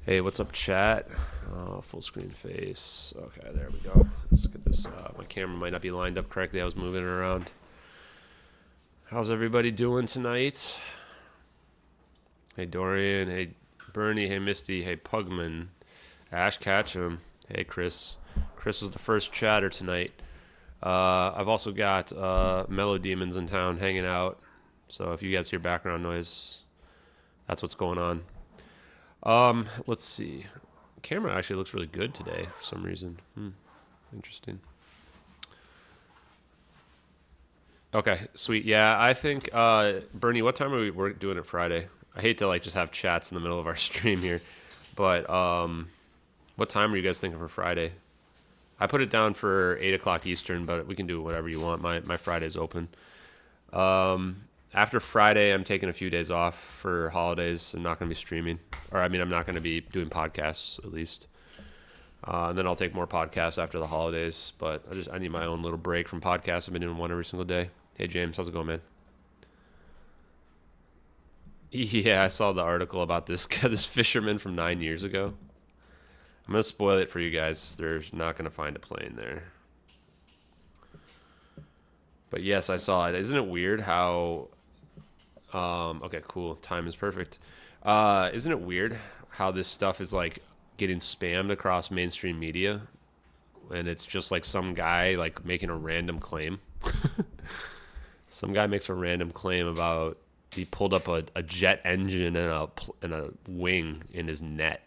Hey, what's up, chat? Full screen face. Okay, there we go. Let's get this. My camera might not be lined up correctly. I was moving it around. How's everybody doing tonight? Hey, Dorian. Hey, Bernie. Hey, Misty. Hey, Pugman. Ash Ketchum. Hey, Chris. Chris is the first chatter tonight. I've also got Mellow Demons in town hanging out. So if you guys hear background noise, that's what's going on. Let's see. The camera actually looks really good today for some reason. Interesting. Okay, sweet. Yeah, I think Bernie, what time are we're doing it Friday? I hate to like just have chats in the middle of our stream here, but what time are you guys thinking for Friday? I put it down for 8 o'clock Eastern, but we can do whatever you want. My Friday's open. After Friday, I'm taking a few days off for holidays. I'm not going to be streaming, or I mean, I'm not going to be doing podcasts at least. And then I'll take more podcasts after the holidays. But I need my own little break from podcasts. I've been doing one every single day. Hey James, how's it going, man? Yeah, I saw the article about this this fisherman from 9 years ago. I'm gonna spoil it for you guys. There's not gonna find a plane there. But yes, I saw it. Isn't it weird how? Okay, cool. Time is perfect. Isn't it weird how this stuff is like getting spammed across mainstream media, and it's just like some guy like making a random claim. Some guy makes a random claim about he pulled up a jet engine and a wing in his net.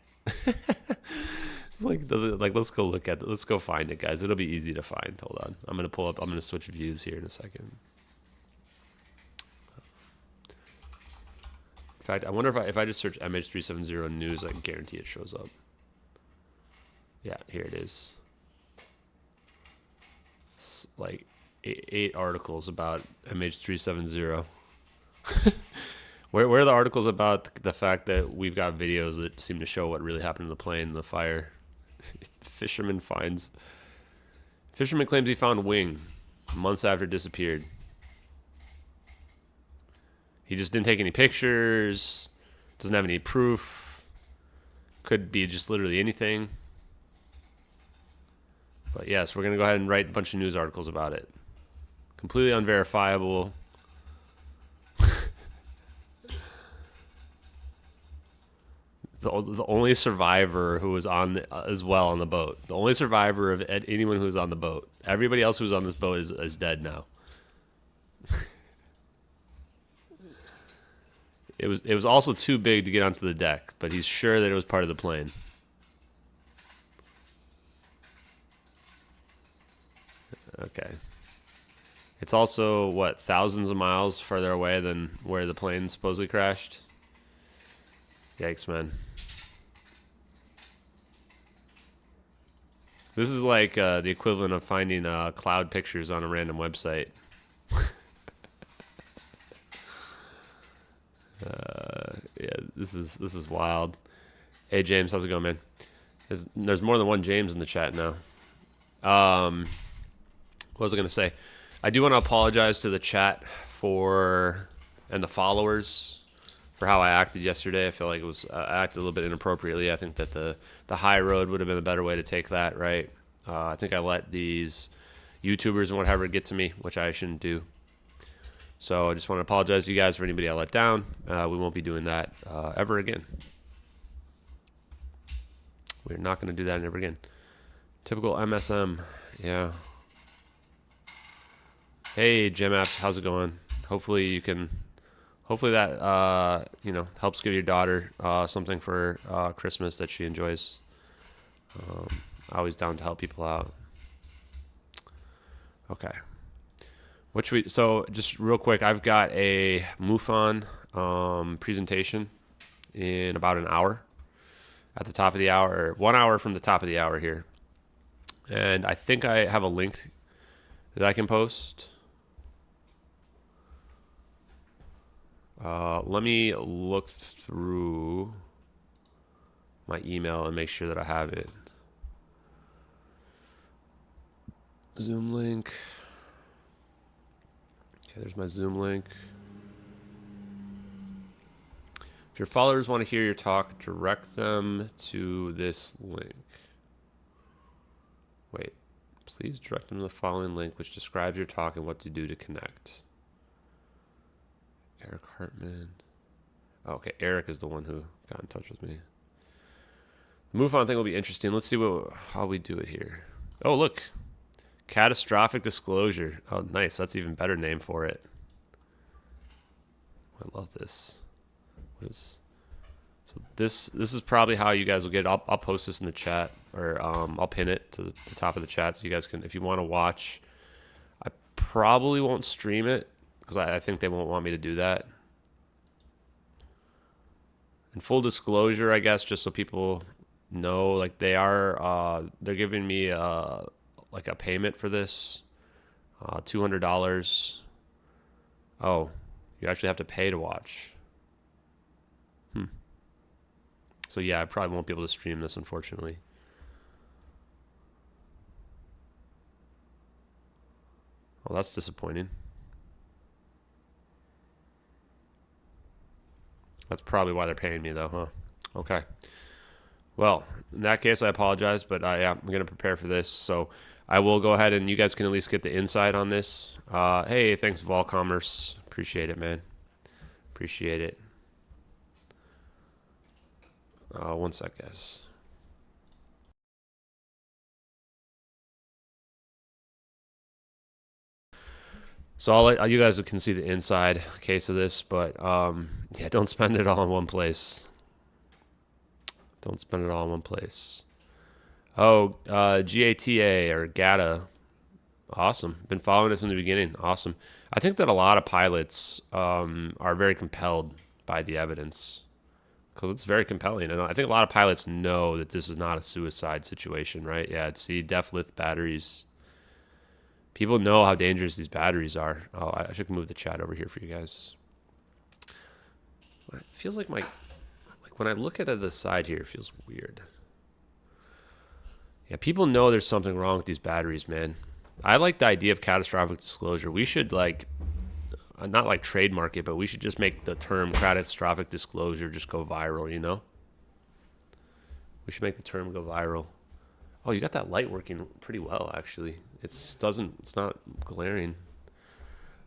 It's like does it like let's go look at it. Let's go find it, guys. It'll be easy to find. Hold on. I'm gonna pull up. I'm gonna switch views here in a second. In fact, I wonder if I just search MH370 news, I guarantee it shows up. Yeah, here it is. It's like eight articles about MH370. Where are the articles about the fact that we've got videos that seem to show what really happened to the plane, the fire? Fisherman claims he found wing months after it disappeared. He just didn't take any pictures, doesn't have any proof, could be just literally anything. But yes, we're going to go ahead and write a bunch of news articles about it. Completely unverifiable. The only survivor who was on as well on the boat. The only survivor of anyone who was on the boat. Everybody else who was on this boat is dead now. It was also too big to get onto the deck, but he's sure that it was part of the plane. Okay. It's also, what, thousands of miles further away than where the plane supposedly crashed? Yikes, man. This is like the equivalent of finding cloud pictures on a random website. Yeah, this is wild. Hey James, how's it going, man? There's more than one James in the chat now. What was I gonna say? I do want to apologize to the chat and the followers for how I acted yesterday. I feel like I acted a little bit inappropriately. I think that the high road would have been a better way to take that, right? I think I let these YouTubers and whatever get to me, which I shouldn't do. So I just want to apologize to you guys for anybody I let down. We won't be doing that ever again. We're not going to do that ever again. Typical MSM, yeah. Hey, Gem how's it going? Hopefully that helps give your daughter something for Christmas that she enjoys. Always down to help people out. Okay. So just real quick, I've got a MUFON presentation in about an hour, at the top of the hour, or 1 hour from the top of the hour here. And I think I have a link that I can post. Let me look through my email and make sure that I have it. Zoom link. Okay, there's my Zoom link. If your followers want to hear your talk, direct them to this link. Wait. Please direct them to the following link, which describes your talk and what to do to connect. Eric Hartman. Oh, okay, Eric is the one who got in touch with me. The MUFON thing will be interesting. Let's see how we do it here. Oh, look. Catastrophic disclosure. Oh, nice. That's an even better name for it. I love this. So this is probably how you guys will get it. I'll post this in the chat, or I'll pin it to the top of the chat so you guys can, if you want to watch. I probably won't stream it because I think they won't want me to do that. And full disclosure, I guess, just so people know, like they're giving me like a payment for this, $200. Oh, you actually have to pay to watch. So yeah, I probably won't be able to stream this, unfortunately. Well, that's disappointing. That's probably why they're paying me, though, huh? Okay. Well, in that case, I apologize, but yeah, I'm going to prepare for this. So I will go ahead and you guys can at least get the insight on this. Hey, thanks, Volcommerce. Appreciate it, man. Appreciate it. One sec, guys. So I'll let you guys can see the inside case of this, but yeah, don't spend it all in one place. Don't spend it all in one place. Oh, GATA or GATA. Awesome. Been following this from the beginning. Awesome. I think that a lot of pilots are very compelled by the evidence because it's very compelling. And I think a lot of pilots know that this is not a suicide situation, right? Yeah, see, def-lith batteries. People know how dangerous these batteries are. Oh, I should move the chat over here for you guys. It feels like when I look at it the side here, it feels weird. Yeah, people know there's something wrong with these batteries, man. I like the idea of catastrophic disclosure. We should not like trademark it, but we should just make the term catastrophic disclosure just go viral, you know? We should make the term go viral. Oh, you got that light working pretty well, actually. It's not glaring.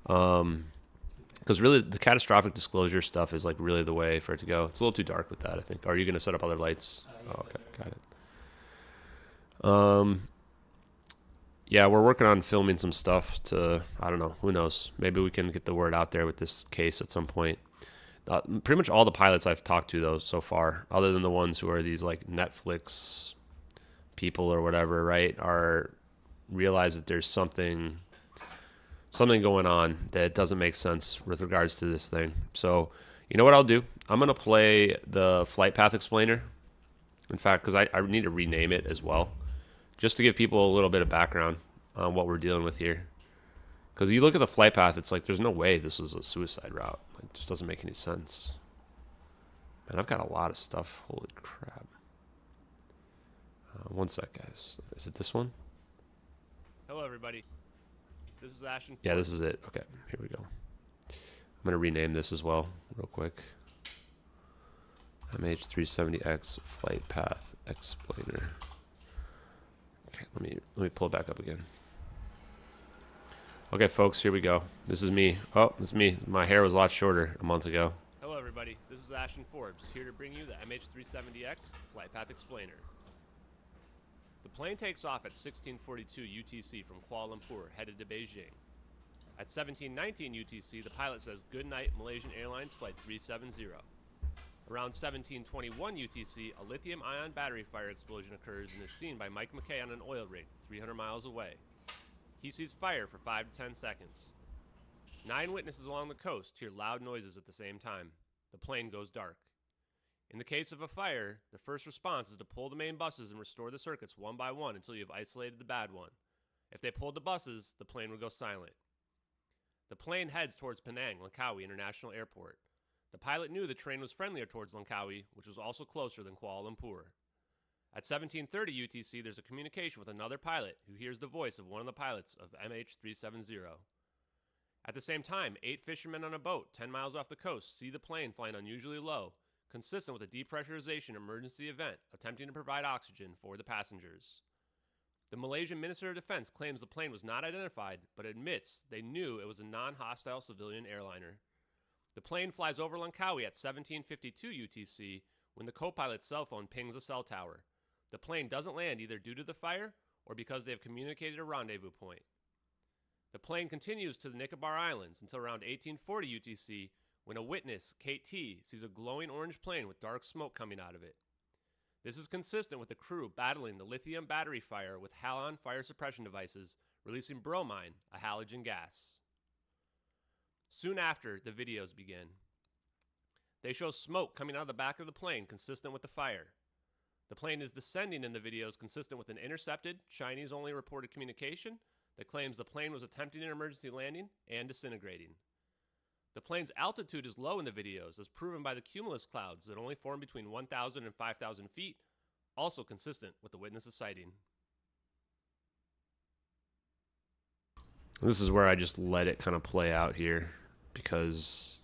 Because really the catastrophic disclosure stuff is like really the way for it to go. It's a little too dark with that, I think. Are you going to set up other lights? Yeah, oh, okay, got it. Yeah, we're working on filming some stuff to, I don't know, who knows. Maybe we can get the word out there with this case at some point. Pretty much all the pilots I've talked to, though, so far, other than the ones who are these, like, Netflix people or whatever, right, realize that there's something going on that doesn't make sense with regards to this thing. So, you know what I'll do? I'm going to play the flight path explainer. In fact, because I need to rename it as well, just to give people a little bit of background on what we're dealing with here. Because you look at the flight path, it's like there's no way this is a suicide route. It just doesn't make any sense. Man, I've got a lot of stuff. Holy crap. One sec, guys. Is it this one? Hello, everybody. This is Ashton. Yeah, this is it. Okay, here we go. I'm going to rename this as well, real quick. MH370x flight path explainer. Okay, let me pull it back up again. Okay, folks, here we go. This is me. Oh, it's me. My hair was a lot shorter a month ago. Hello, everybody. This is Ashton Forbes, here to bring you the MH370x flight path explainer. The plane takes off at 1642 UTC from Kuala Lumpur, headed to Beijing. At 1719 UTC, the pilot says, "Good night, Malaysian Airlines Flight 370. Around 1721 UTC, a lithium-ion battery fire explosion occurs and is seen by Mike McKay on an oil rig 300 miles away. He sees fire for 5 to 10 seconds. 9 witnesses along the coast hear loud noises at the same time. The plane goes dark. In the case of a fire, the first response is to pull the main buses and restore the circuits one by one until you've isolated the bad one. If they pulled the buses, the plane would go silent. The plane heads towards Penang, Langkawi International Airport. The pilot knew the train was friendlier towards Langkawi, which was also closer than Kuala Lumpur. At 1730 UTC, there's a communication with another pilot who hears the voice of one of the pilots of MH370. At the same time, 8 fishermen on a boat 10 miles off the coast see the plane flying unusually low, consistent with a depressurization emergency event attempting to provide oxygen for the passengers. The Malaysian Minister of Defense claims the plane was not identified, but admits they knew it was a non-hostile civilian airliner. The plane flies over Langkawi at 1752 UTC when the co-pilot's cell phone pings a cell tower. The plane doesn't land either due to the fire or because they have communicated a rendezvous point. The plane continues to the Nicobar Islands until around 1840 UTC when a witness, Kate T., sees a glowing orange plane with dark smoke coming out of it. This is consistent with the crew battling the lithium battery fire with halon fire suppression devices, releasing bromine, a halogen gas. Soon after, the videos begin. They show smoke coming out of the back of the plane consistent with the fire. The plane is descending in the videos consistent with an intercepted, Chinese-only reported communication that claims the plane was attempting an emergency landing and disintegrating. The plane's altitude is low in the videos, as proven by the cumulus clouds that only form between 1,000 and 5,000 feet, also consistent with the witness's sighting. This is where I just let it kind of play out here, because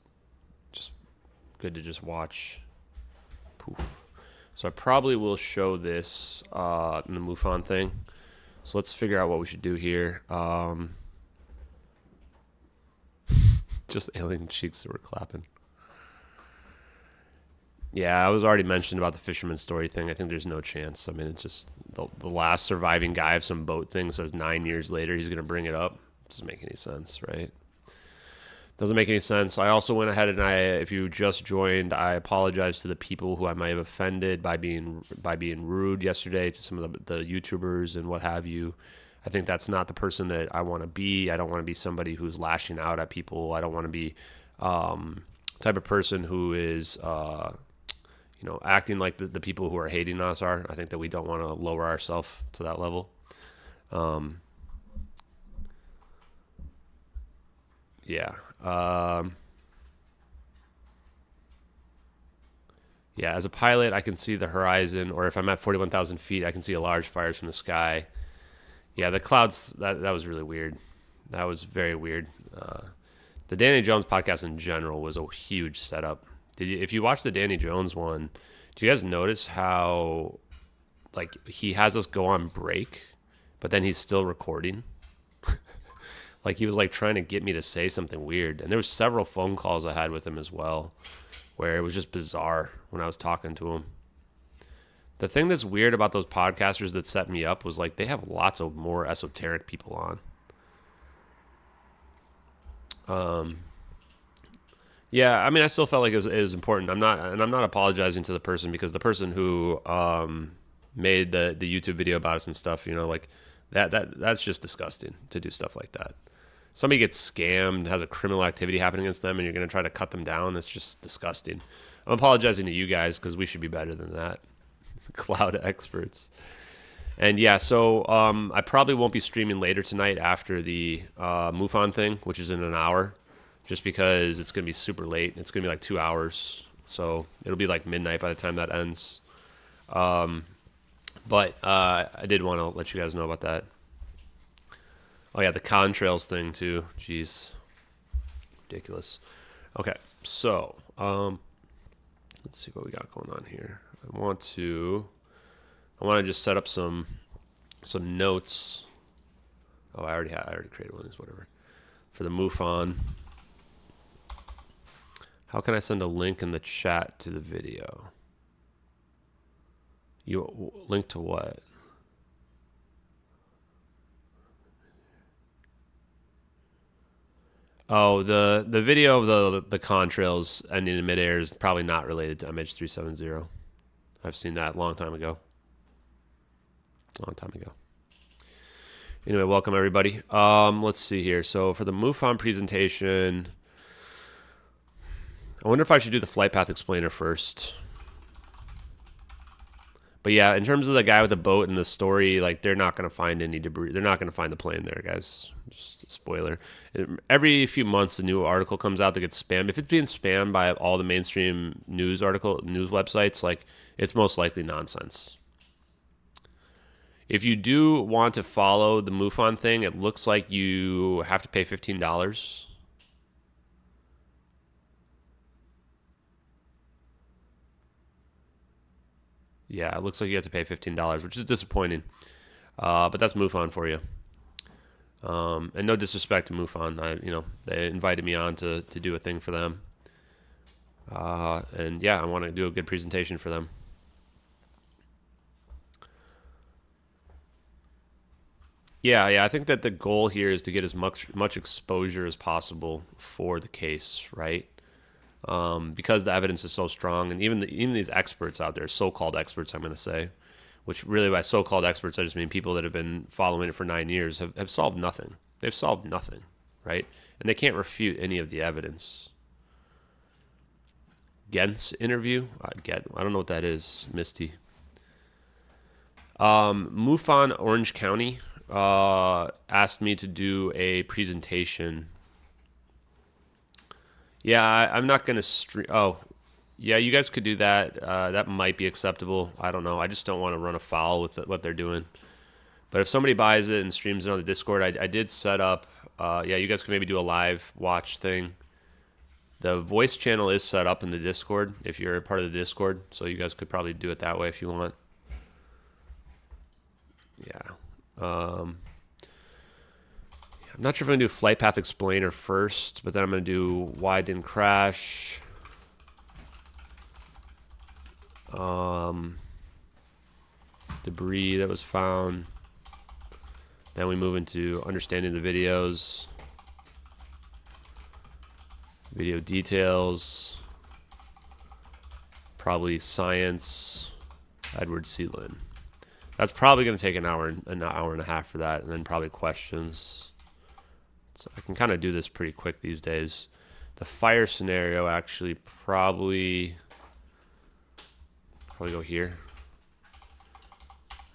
just good to just watch. Poof. So I probably will show this in the MUFON thing. So let's figure out what we should do here. Just alien cheeks that were clapping. Yeah, I was already mentioned about the fisherman story thing. I think there's no chance. I mean, it's just the last surviving guy of some boat thing says 9 years later he's going to bring it up. Doesn't make any sense, right? Doesn't make any sense. I also went ahead and if you just joined, I apologize to the people who I might have offended by being rude yesterday to some of the YouTubers and what have you. I think that's not the person that I want to be. I don't want to be somebody who's lashing out at people. I don't want to be type of person who is acting like the people who are hating us are. I think that we don't want to lower ourselves to that level. Yeah. Yeah, as a pilot, I can see the horizon, or if I'm at 41,000 feet, I can see a large fires from the sky. Yeah, the clouds, that was really weird. That was very weird. The Danny Jones podcast in general was a huge setup. If you watch the Danny Jones one, do you guys notice how, like, he has us go on break, but then he's still recording? Like, he was, like, trying to get me to say something weird. And there was several phone calls I had with him as well, where it was just bizarre when I was talking to him. The thing that's weird about those podcasters that set me up was, like, they have lots of more esoteric people on. Yeah, I mean, I still felt like it was important. I'm not apologizing to the person, because the person who made the YouTube video about us and stuff, like that's just disgusting to do stuff like that. Somebody gets scammed, has a criminal activity happening against them, and you're going to try to cut them down. That's just disgusting. I'm apologizing to you guys, because we should be better than that. Cloud experts. And yeah, so I probably won't be streaming later tonight after the MUFON thing, which is in an hour, just because it's going to be super late. It's going to be like 2 hours. So it'll be like midnight by the time that ends. But I did want to let you guys know about that. Oh yeah, the contrails thing too. Jeez. Ridiculous. Okay, so let's see what we got going on here. I want to just set up some notes. Oh, I already created one of these, whatever. For the MUFON. How can I send a link in the chat to the video? You link to what? Oh, the video of the contrails ending in midair is probably not related to MH370. I've seen that a long time ago. Anyway, welcome everybody. Let's see here. So for the MUFON presentation, I wonder if I should do the flight path explainer first. But yeah, in terms of the guy with the boat and the story, like, they're not going to find any debris. They're not going to find the plane there, guys. Just a spoiler. Every few months, a new article comes out that gets spammed. If it's being spammed by all the mainstream news websites, like, it's most likely nonsense. If you do want to follow the MUFON thing, it looks like you have to pay $15. Yeah, it looks like you have to pay $15, which is disappointing. But that's MUFON for you. And no disrespect to MUFON. They invited me on to do a thing for them. And yeah, I want to do a good presentation for them. Yeah, I think that the goal here is to get as much exposure as possible for the case, right? Because the evidence is so strong, and even these experts out there, so-called experts, I'm going to say, which really by so-called experts, I just mean people that have been following it for 9 years, have solved nothing. They've solved nothing, right? And they can't refute any of the evidence. Gent's interview? I don't know what that is, Misty. MUFON Orange County asked me to do a presentation. Yeah, I'm not going to stream. Oh, yeah, you guys could do that. That might be acceptable. I don't know. I just don't want to run afoul with what they're doing. But if somebody buys it and streams it on the Discord, I did set up. Yeah, you guys can maybe do a live watch thing. The voice channel is set up in the Discord if you're a part of the Discord. So you guys could probably do it that way if you want. Yeah. I'm not sure if I'm going to do Flight Path Explainer first, but then I'm going to do Why It Didn't Crash. Debris that was found. Then we move into understanding the videos. Video details. Probably science. Edward Seelin. That's probably going to take an hour and a half for that, and then probably questions. So I can kind of do this pretty quick these days. The fire scenario actually probably go here.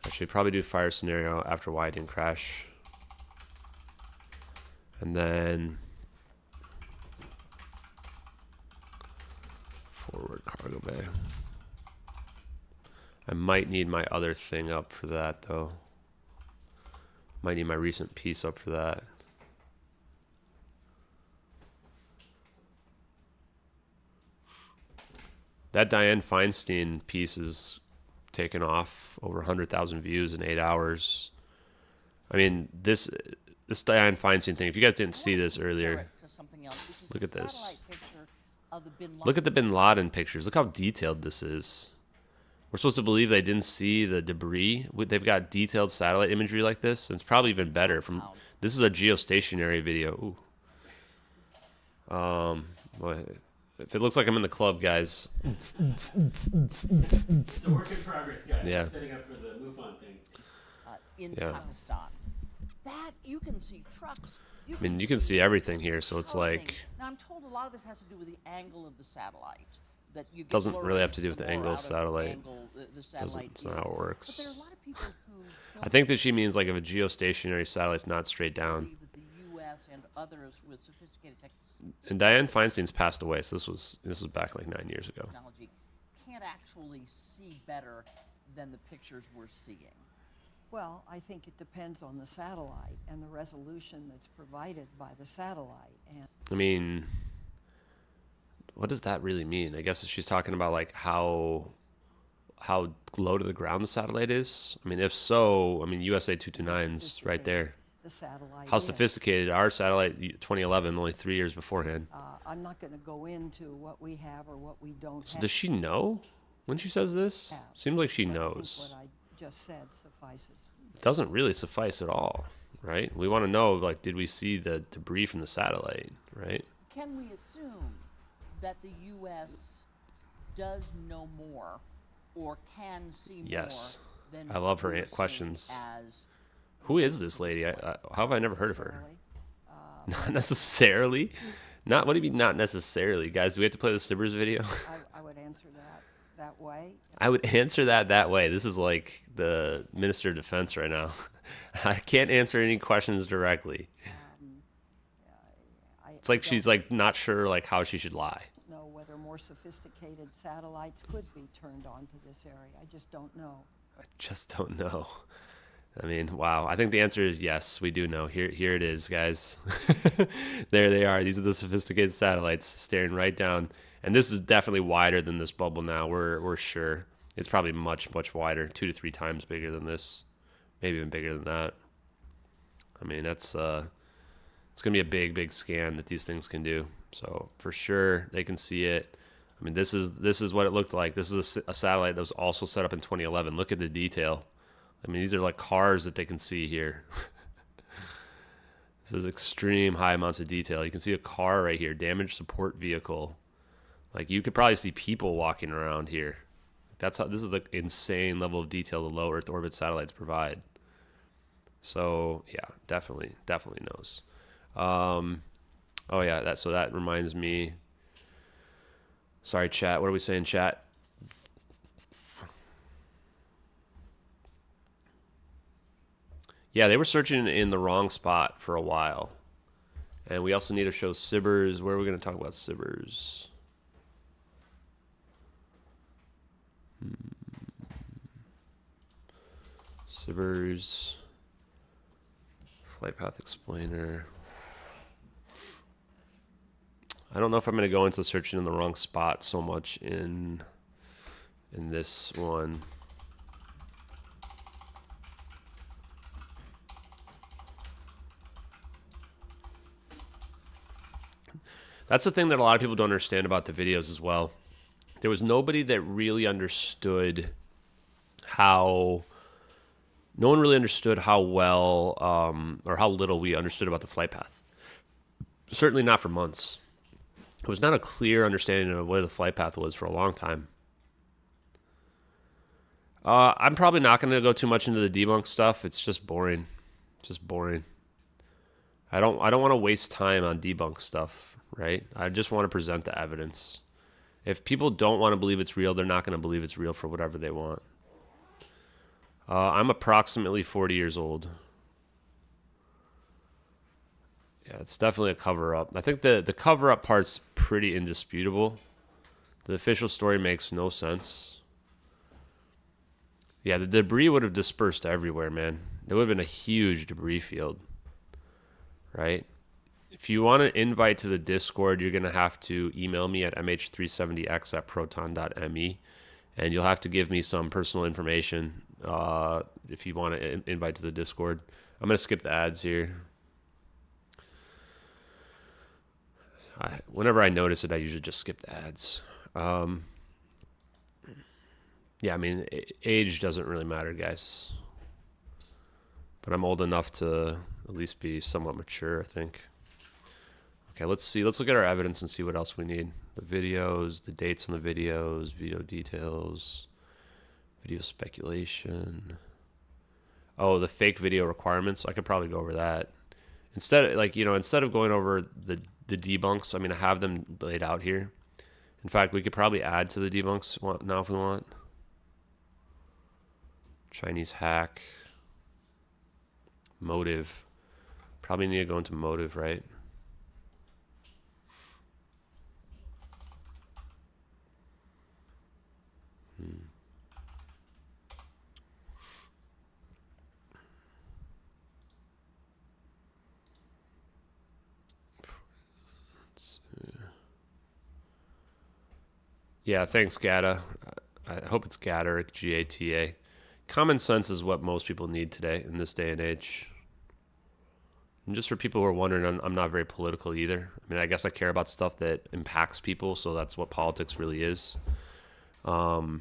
Actually, probably do fire scenario after Why It Didn't Crash, and then forward cargo bay. I might need my other thing up for that, though. Might need my recent piece up for that. That Dianne Feinstein piece is taken off over 100,000 views in 8 hours. I mean, this Dianne Feinstein thing, if you guys didn't see this earlier, look at this. Look at the Bin Laden pictures. Look how detailed this is. We're supposed to believe they didn't see the debris. They've got detailed satellite imagery like this, and it's probably even better. This is a geostationary video. Ooh. If it looks like I'm in the club, guys. It's a work in progress, guys. Yeah. We're setting up for the MUFON thing. In Pakistan, that you can see trucks. I mean, you can see everything here, so it's like. Now I'm told a lot of this has to do with the angle of the satellite. That you get doesn't really have to do with the angle of satellite. That's not how it works. But there are a lot of people who I think that she means like if a geostationary satellite's not straight down. that the U.S. and others with sophisticated And Dianne Feinstein's passed away, so this was back like 9 years ago. technology can't actually see better than the pictures we're seeing. Well, I think it depends on the satellite and the resolution that's provided by the satellite. And I mean, what does that really mean? I guess she's talking about like how low to the ground the satellite is. I mean, if so, I mean USA 229's right there. the satellite How is. sophisticated our satellite 2011, only 3 years beforehand. I'm not going to go into what we have or what we don't So have. does she know when she says this? Yeah. Seems like she But I think knows. what I just said suffices. It doesn't really suffice at all, right? We want to know, like, did we see the debris from the satellite, right? Can we assume that the U.S. does know more or can see Yes. more than I love her we're seeing questions. as Who is this lady? How have I never heard of her? Necessarily. Not necessarily. Not. What do you mean, not necessarily, guys? Do we have to play the Sibbers video? I would answer that way. I would answer that way. This is like the Minister of Defense right now. I can't answer any questions directly. It's like she's like not sure like how she should lie. Know whether more sophisticated satellites could be turned on to this area. I just don't know. I just don't know. I mean, wow. I think the answer is yes. We do know. Here it is, guys. There they are. These are the sophisticated satellites staring right down. And this is definitely wider than this bubble now. We're sure. It's probably much, much wider, 2 to 3 times bigger than this, maybe even bigger than that. I mean, that's it's gonna be a big, big scan that these things can do. So for sure, they can see it. I mean, this is what it looked like. This is a satellite that was also set up in 2011. Look at the detail. I mean, these are like cars that they can see here. This is extreme high amounts of detail. You can see a car right here, damaged support vehicle. Like you could probably see people walking around here. That's how, this is the insane level of detail the low Earth orbit satellites provide. So yeah, definitely knows. Oh yeah, so that reminds me. Sorry, chat. What are we saying, chat? Yeah, they were searching in the wrong spot for a while. And we also need to show Sibbers. Where are we going to talk about Sibbers? Sibbers. Flight path explainer. I don't know if I'm going to go into searching in the wrong spot so much in this one. That's the thing that a lot of people don't understand about the videos as well. There was nobody that really understood how... No one really understood how well or how little we understood about the flight path. Certainly not for months. It was not a clear understanding of where the flight path was for a long time. I'm probably not going to go too much into the debunk stuff. It's just boring. Just boring. I don't want to waste time on debunk stuff, right? I just want to present the evidence. If people don't want to believe it's real, they're not going to believe it's real for whatever they want. I'm approximately 40 years old. Yeah, it's definitely a cover-up. I think the cover-up part's pretty indisputable. The official story makes no sense. Yeah, the debris would have dispersed everywhere, man. There would have been a huge debris field, right? If you want an invite to the Discord, you're going to have to email me at MH370x@proton.me, and you'll have to give me some personal information if you want to invite to the Discord. I'm going to skip the ads here. Whenever I notice it, I usually just skip the ads. Yeah, I mean, age doesn't really matter, guys. But I'm old enough to at least be somewhat mature, I think. Okay, let's see. Let's look at our evidence and see what else we need. The videos, the dates on the videos, video details, video speculation. Oh, the fake video requirements. I could probably go over that. Instead of going over the debunks, I mean, I have them laid out here. In fact, we could probably add to the debunks now if we want. Chinese hack. Motive. Probably need to go into motive, right? Yeah, thanks, Gata. I hope it's Gata or Gata. Common sense is what most people need today in this day and age. And just for people who are wondering, I'm not very political either. I mean, I guess I care about stuff that impacts people, so that's what politics really is. But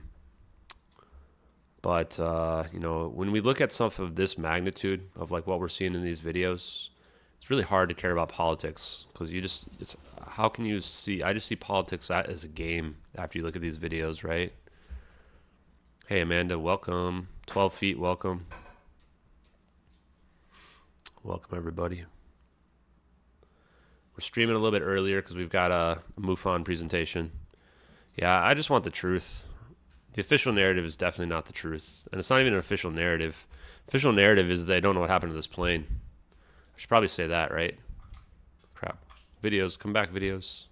you know, when we look at stuff of this magnitude, of like what we're seeing in these videos, it's really hard to care about politics because how can you see? I just see politics as a game after you look at these videos, right? Hey, Amanda, welcome. 12 feet, welcome. Welcome, everybody. We're streaming a little bit earlier because we've got a MUFON presentation. Yeah, I just want the truth. The official narrative is definitely not the truth. And it's not even an official narrative. Official narrative is they don't know what happened to this plane. I should probably say that, right? Crap. Videos, come back videos.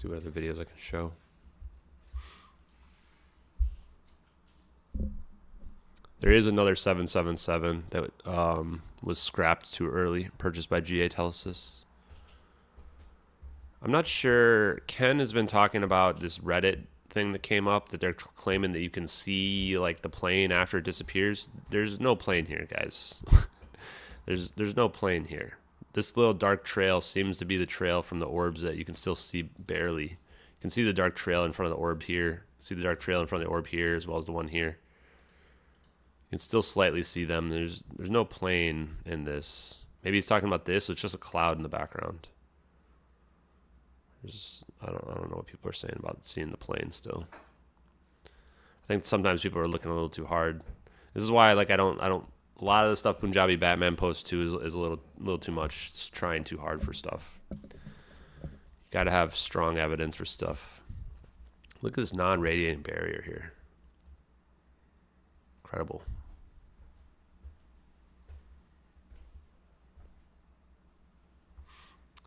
see what other videos I can show. There is another 777 that was scrapped too early, purchased by GA Telesis. I'm not sure. Ken has been talking about this Reddit thing that came up that they're claiming that you can see like the plane after it disappears. There's no plane here, guys. there's no plane here. This little dark trail seems to be the trail from the orbs that you can still see barely. You can see the dark trail in front of the orb here. See the dark trail in front of the orb here as well as the one here. You can still slightly see them. There's no plane in this. Maybe he's talking about this, so it's just a cloud in the background. I don't know what people are saying about seeing the plane still. I think sometimes people are looking a little too hard. This is why like I don't a lot of the stuff Punjabi Batman posts too is a little too much. It's trying too hard for stuff. Got to have strong evidence for stuff. Look at this non-radiating barrier here. Incredible.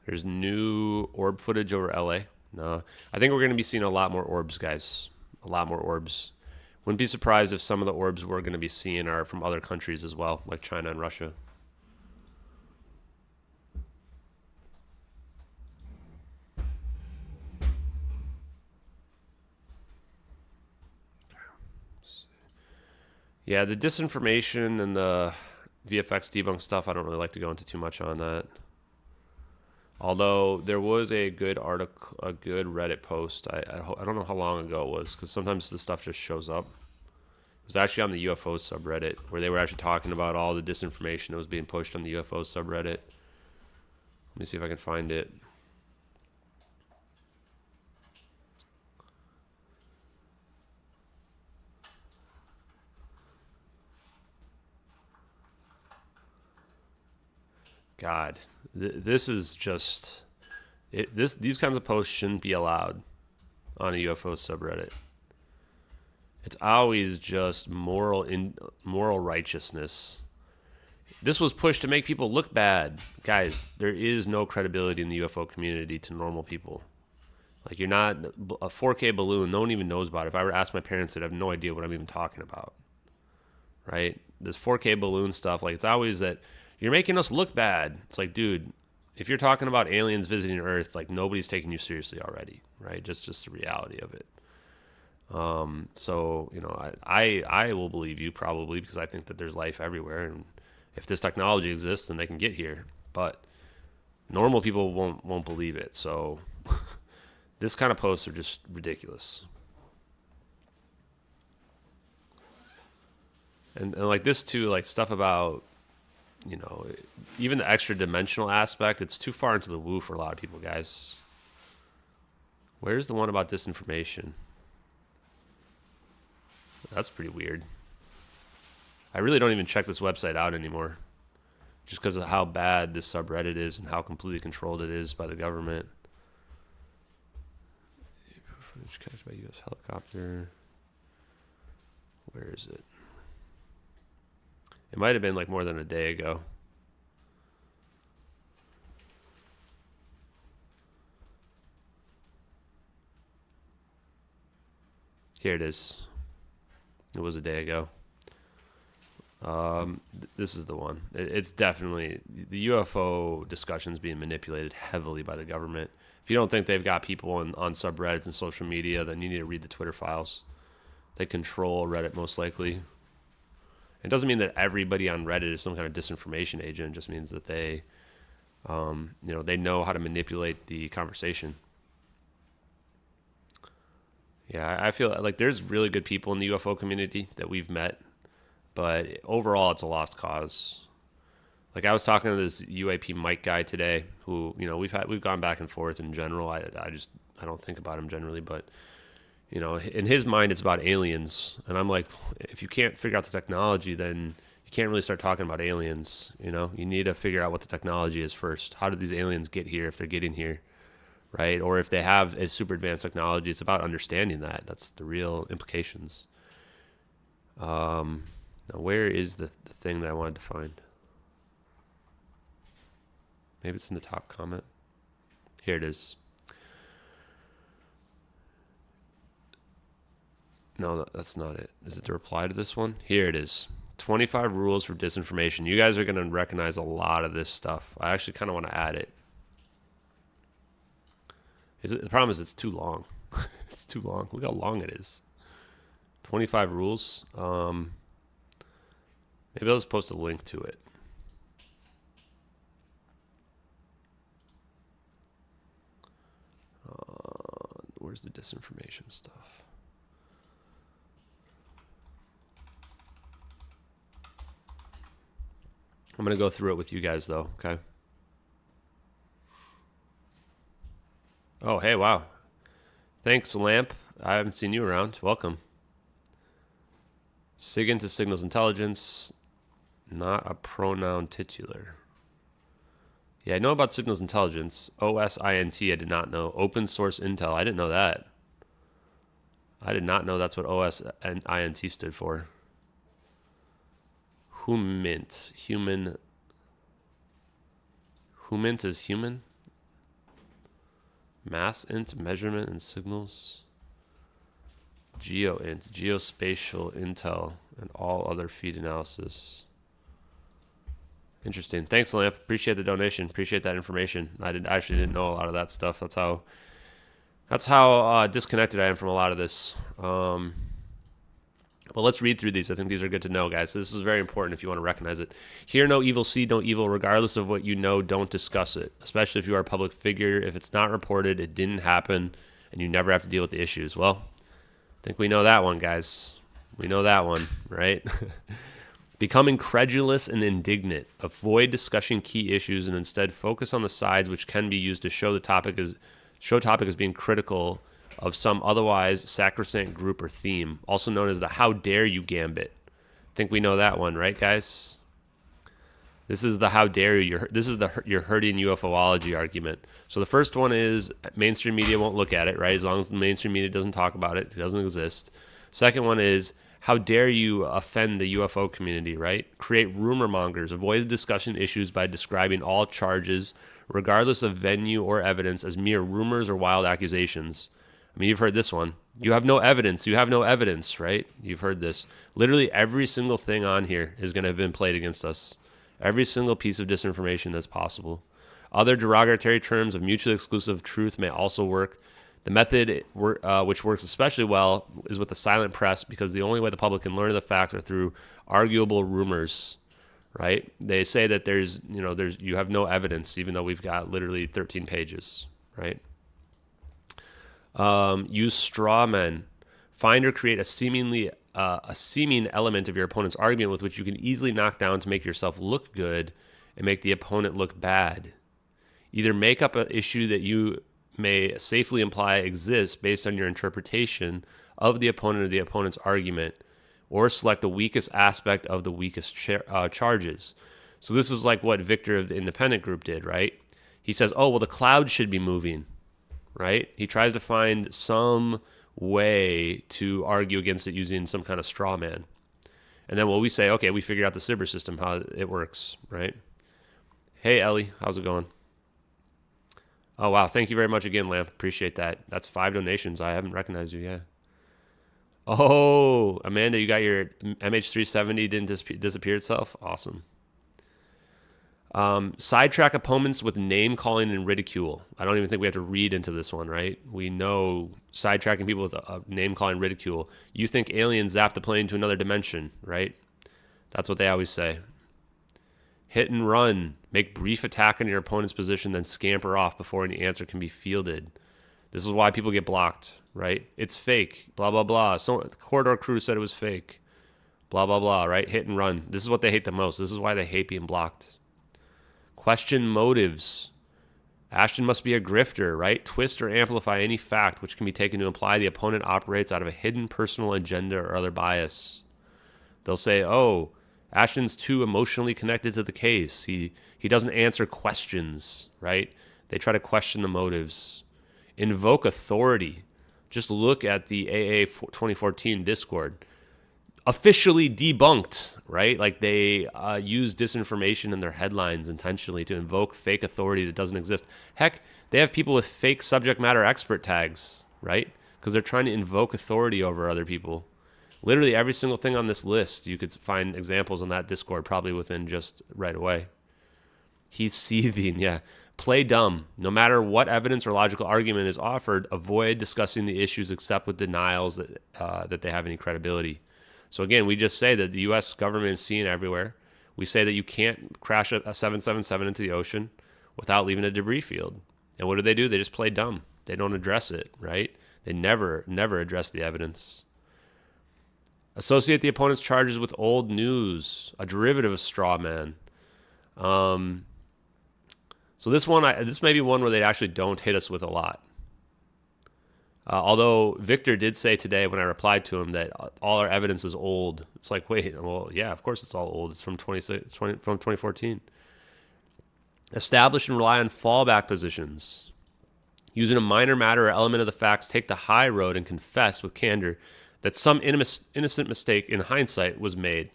There's new orb footage over LA. No, I think we're going to be seeing a lot more orbs, guys. A lot more orbs. Wouldn't be surprised if some of the orbs we're going to be seeing are from other countries as well, like China and Russia. Yeah, the disinformation and the VFX debunk stuff, I don't really like to go into too much on that. Although there was a good article, a good Reddit post. I don't know how long ago it was, because sometimes the stuff just shows up. It was actually on the UFO subreddit, where they were actually talking about all the disinformation that was being pushed on the UFO subreddit. Let me see if I can find it. God, this is just these kinds of posts shouldn't be allowed on a UFO subreddit. It's always just moral righteousness. This was pushed to make people look bad. Guys, there is no credibility in the UFO community to normal people. Like, you're not a 4K balloon. No one even knows about it. If I were to ask my parents, they'd have no idea what I'm even talking about. Right? This 4K balloon stuff, like, it's always that you're making us look bad. It's like, dude, if you're talking about aliens visiting Earth, like, nobody's taking you seriously already, right? Just the reality of it. So, you know, I will believe you probably, because I think that there's life everywhere, and if this technology exists, then they can get here. But normal people won't believe it. So this kind of posts are just ridiculous. And like this too, like stuff about, you know, even the extra dimensional aspect, it's too far into the woo for a lot of people, guys. Where's the one about disinformation? That's pretty weird. I really don't even check this website out anymore, just because of how bad this subreddit is and how completely controlled it is by the government. Footage captured by U.S. helicopter. Where is it? It might have been like more than a day ago. Here it is. It was a day ago. This is the one. It's definitely, the UFO discussions being manipulated heavily by the government. If you don't think they've got people on subreddits and social media, then you need to read the Twitter files. They control Reddit most likely. It doesn't mean that everybody on Reddit is some kind of disinformation agent. It just means that they, you know, they know how to manipulate the conversation. Yeah, I feel like there's really good people in the UFO community that we've met, but overall it's a lost cause. Like, I was talking to this UAP Mike guy today, who, you know, we've gone back and forth in general. I don't think about him generally, but, you know, in his mind it's about aliens, and I'm like, if you can't figure out the technology, then you can't really start talking about aliens. You know, you need to figure out what the technology is first. How did these aliens get here, if they're getting here? Right? Or if they have a super advanced technology, it's about understanding that. That's the real implications. Now, where is the thing that I wanted to find? Maybe it's in the top comment. Here it is. No, that's not it. Is it the reply to this one? Here it is. 25 rules for disinformation. You guys are going to recognize a lot of this stuff. I actually kind of want to add it. The problem is it's too long. It's too long. Look how long it is. 25 rules. Maybe I'll just post a link to it. Where's the disinformation stuff? I'm going to go through it with you guys, though, okay? Oh, hey, wow. Thanks, Lamp. I haven't seen you around. Welcome. SIGINT to signals intelligence, not a pronoun titular. Yeah, I know about signals intelligence. OSINT, I did not know. Open source intel, I didn't know that. I did not know that's what OSINT stood for. HUMINT, human. HUMINT is human. Mass int, measurement and signals. GeoInt, geospatial intel, and all other feed analysis. Interesting. Thanks, Lamp. Appreciate the donation. Appreciate that information. I actually didn't know a lot of that stuff. That's how disconnected I am from a lot of this. But let's read through these. I think these are good to know, guys. So this is very important if you want to recognize it. Hear no evil, see no evil. Regardless of what you know, don't discuss it, especially if you are a public figure. If it's not reported, it didn't happen, and you never have to deal with the issues. Well, I think we know that one, guys. We know that one, right? Become incredulous and indignant. Avoid discussing key issues and instead focus on the sides which can be used to show topic as being critical of some otherwise sacrosanct group or theme, also known as the how dare you gambit. I think we know that one, right, guys? This is the how dare you. This is your hurting UFOlogy argument. So the first one is mainstream media won't look at it, right? As long as the mainstream media doesn't talk about it, it doesn't exist. Second one is how dare you offend the UFO community, right? Create rumor mongers. Avoid discussion issues by describing all charges, regardless of venue or evidence, as mere rumors or wild accusations. I mean, you've heard this one. You have no evidence. You have no evidence, right? You've heard this. Literally every single thing on here is going to have been played against us. Every single piece of disinformation that's possible. Other derogatory terms of mutually exclusive truth may also work. The method which works especially well is with the silent press, because the only way the public can learn the facts are through arguable rumors, right? They say that you have no evidence, even though we've got literally 13 pages, right? Use straw men. Find or create a seeming element of your opponent's argument with which you can easily knock down to make yourself look good and make the opponent look bad. Either make up an issue that you may safely imply exists based on your interpretation of the opponent or the opponent's argument, or select the weakest aspect of the weakest charges. So this is like what Victor of the Independent Group did, right? He says, oh, well, the clouds should be moving, right? He tries to find some way to argue against it using some kind of straw man. And then we say, okay, we figured out the cyber system, how it works, right? Hey, Ellie, how's it going? Oh, wow. Thank you very much again, Lamp. Appreciate that. That's 5 donations. I haven't recognized you yet. Oh, Amanda, you got your MH370 didn't disappear itself? Awesome. Sidetrack opponents with name calling and ridicule. I don't even think we have to read into this one, right? We know sidetracking people with a name calling ridicule. You think aliens zapped the plane to another dimension, right? That's what they always say. Hit and run. Make brief attack on your opponent's position, then scamper off before any answer can be fielded. This is why people get blocked, right? It's fake. Blah, blah, blah. So the Corridor crew said it was fake. Blah, blah, blah, right? Hit and run. This is what they hate the most. This is why they hate being blocked. Question motives. Ashton must be a grifter, right? Twist or amplify any fact which can be taken to imply the opponent operates out of a hidden personal agenda or other bias. They'll say, oh, Ashton's too emotionally connected to the case. He doesn't answer questions, right? They try to question the motives. Invoke authority. Just look at the AA 2014 Discord. Officially debunked, right? Like they use disinformation in their headlines intentionally to invoke fake authority that doesn't exist. Heck, they have people with fake subject matter expert tags, right? because they're trying to invoke authority over other people. Literally every single thing on this list, you could find examples on that Discord probably within just right away. He's seething, yeah. Play dumb. No matter what evidence or logical argument is offered, avoid discussing the issues except with denials that they have any credibility. So again, we just say that the U.S. government is seen everywhere. We say that you can't crash a 777 into the ocean without leaving a debris field. And what do? They just play dumb. They don't address it, right? They never address the evidence. Associate the opponent's charges with old news, a derivative of straw man. So this may be one where they actually don't hit us with a lot. Although Victor did say today when I replied to him that all our evidence is old. It's like, wait, well, yeah, of course it's all old. It's from 2014. Establish and rely on fallback positions. Using a minor matter or element of the facts, take the high road and confess with candor that some innocent mistake in hindsight was made.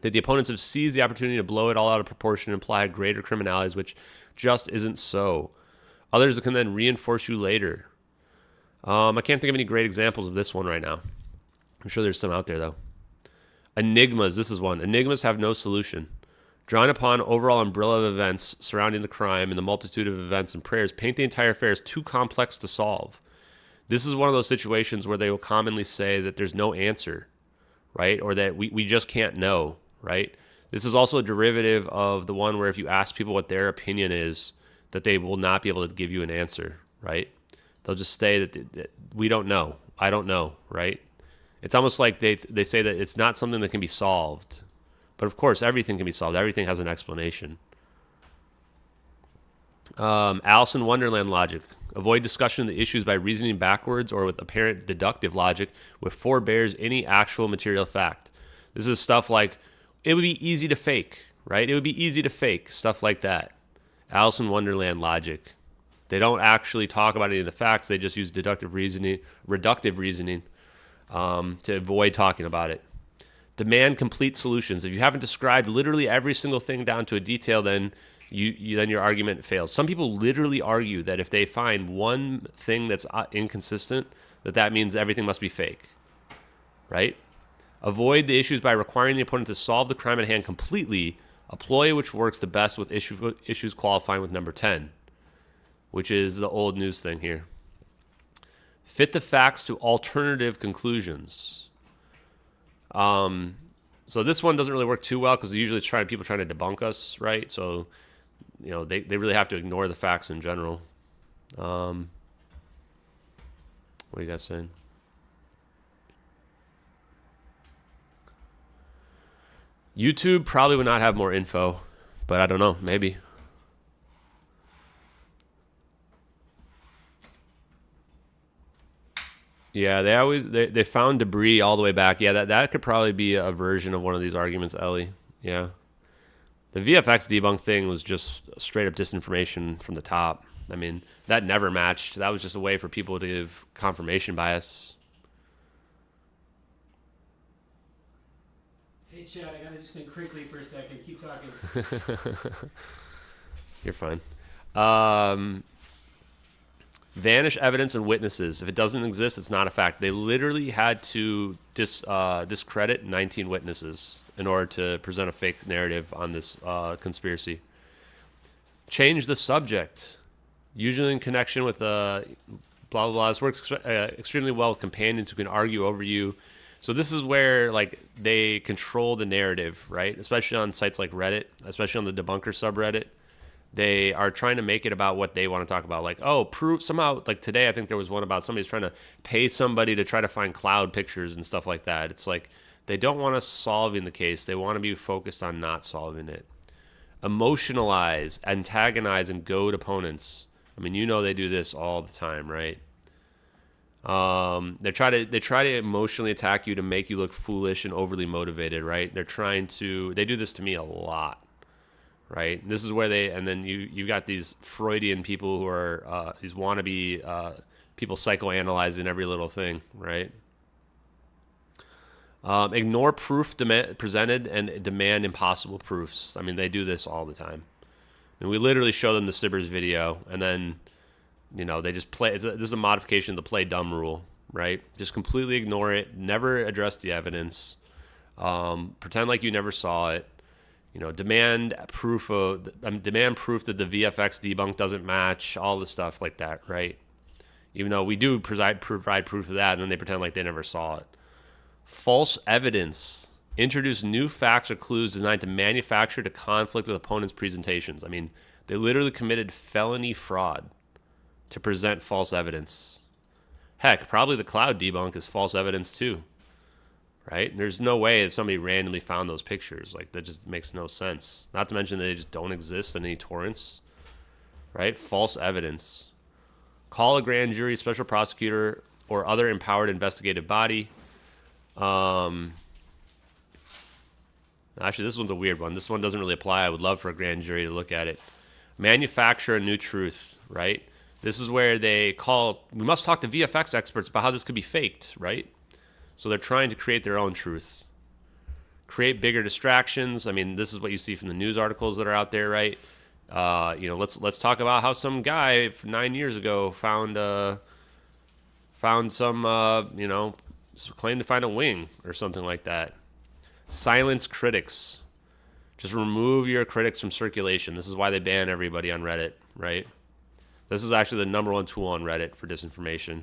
That the opponents have seized the opportunity to blow it all out of proportion and imply greater criminalities, which just isn't so. Others can then reinforce you later. I can't think of any great examples of this one right now. I'm sure there's some out there, though. Enigmas, this is one. Enigmas have no solution. Drawn upon overall umbrella of events surrounding the crime and the multitude of events and prayers, paint the entire affair as too complex to solve. This is one of those situations where they will commonly say that there's no answer, right? Or that we just can't know, right? This is also a derivative of the one where if you ask people what their opinion is, that they will not be able to give you an answer, right? They'll just say that we don't know. I don't know, right? It's almost like they say that it's not something that can be solved. But of course, everything can be solved. Everything has an explanation. Alice in Wonderland logic. Avoid discussion of the issues by reasoning backwards or with apparent deductive logic, which forbears any actual material fact. This is stuff like, it would be easy to fake, right? It would be easy to fake, stuff like that. Alice in Wonderland logic. They don't actually talk about any of the facts. They just use reductive reasoning to avoid talking about it. Demand complete solutions. If you haven't described literally every single thing down to a detail, then then your argument fails. Some people literally argue that if they find one thing that's inconsistent, that means everything must be fake, right? Avoid the issues by requiring the opponent to solve the crime at hand completely, a ploy which works the best with issues qualifying with number 10, which is the old news thing here. Fit the facts to alternative conclusions. So this one doesn't really work too well because usually it's people trying to debunk us, right? So, they really have to ignore the facts in general. What are you guys saying? YouTube probably would not have more info, but I don't know, maybe. Yeah, they found debris all the way back. Yeah, that could probably be a version of one of these arguments, Ellie. Yeah. The VFX debunk thing was just straight up disinformation from the top. I mean, that never matched. That was just a way for people to give confirmation bias. Hey, Chad, I gotta just think quickly for a second. Keep talking. You're fine. Vanish evidence and witnesses. If it doesn't exist, it's not a fact. They literally had to discredit 19 witnesses in order to present a fake narrative on this conspiracy. Change the subject. Usually in connection with blah, blah, blah. This works extremely well with companions who can argue over you. So this is where they control the narrative, right? Especially on sites like Reddit, especially on the debunker subreddit. They are trying to make it about what they want to talk about. Prove somehow, today I think there was one about somebody's trying to pay somebody to try to find cloud pictures and stuff like that. It's like they don't want us solving the case. They want to be focused on not solving it. Emotionalize, antagonize, and goad opponents. I mean, they do this all the time, right? They try to emotionally attack you to make you look foolish and overly motivated, right? They do this to me a lot. Right. This is where then you got these Freudian people who are these wannabe people psychoanalyzing every little thing. Right. Ignore proof presented and demand impossible proofs. I mean, they do this all the time. And we literally show them the Sibbers video, and then they just play. This is a modification of the play dumb rule, right? Just completely ignore it. Never address the evidence. Pretend like you never saw it. Demand proof that the VFX debunk doesn't match, all the stuff like that, right? Even though we do provide proof of that, and then they pretend like they never saw it. False evidence. Introduce new facts or clues designed to manufacture to conflict with opponents' presentations. I mean, they literally committed felony fraud to present false evidence. Heck, probably the cloud debunk is false evidence too, right? There's no way that somebody randomly found those pictures. Like, that just makes no sense. Not to mention that they just don't exist in any torrents, right? False evidence. Call a grand jury, special prosecutor, or other empowered investigative body. Actually, this one's a weird one. This one doesn't really apply. I would love for a grand jury to look at it. Manufacture a new truth, right? This is where we must talk to VFX experts about how this could be faked, right? So they're trying to create their own truth. Create bigger distractions. I mean, this is what you see from the news articles that are out there, right? Let's talk about how some guy 9 years ago found some claimed to find a wing or something like that. Silence critics. Just remove your critics from circulation. This is why they ban everybody on Reddit, right? This is actually the #1 tool on Reddit for disinformation.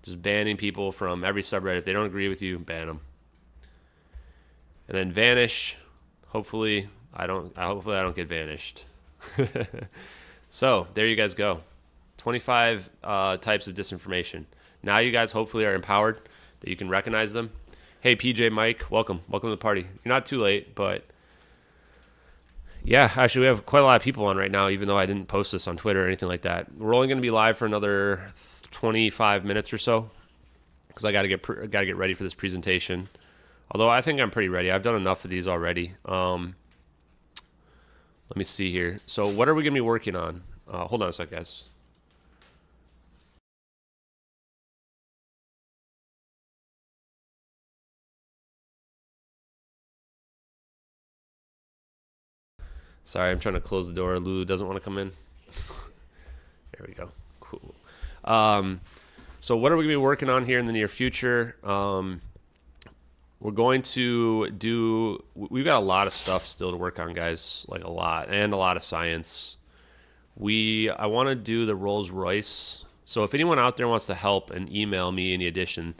Just banning people from every subreddit. If they don't agree with you, ban them. And then vanish. Hopefully I don't get vanished. So there you guys go. 25 types of disinformation. Now you guys hopefully are empowered that you can recognize them. Hey, PJ Mike, welcome to the party. You're not too late, but yeah, actually we have quite a lot of people on right now, even though I didn't post this on Twitter or anything like that. We're only going to be live for another 25 minutes or so because I got to get ready for this presentation. Although I think I'm pretty ready. I've done enough of these already. Let me see here. So what are we going to be working on? Hold on a sec, guys. Sorry, I'm trying to close the door. Lulu doesn't want to come in. There we go. Cool. So what are we going to be working on here in the near future? We're going to we've got a lot of stuff still to work on, guys, like a lot of science. I want to do the Rolls Royce. So if anyone out there wants to help and email me any addition,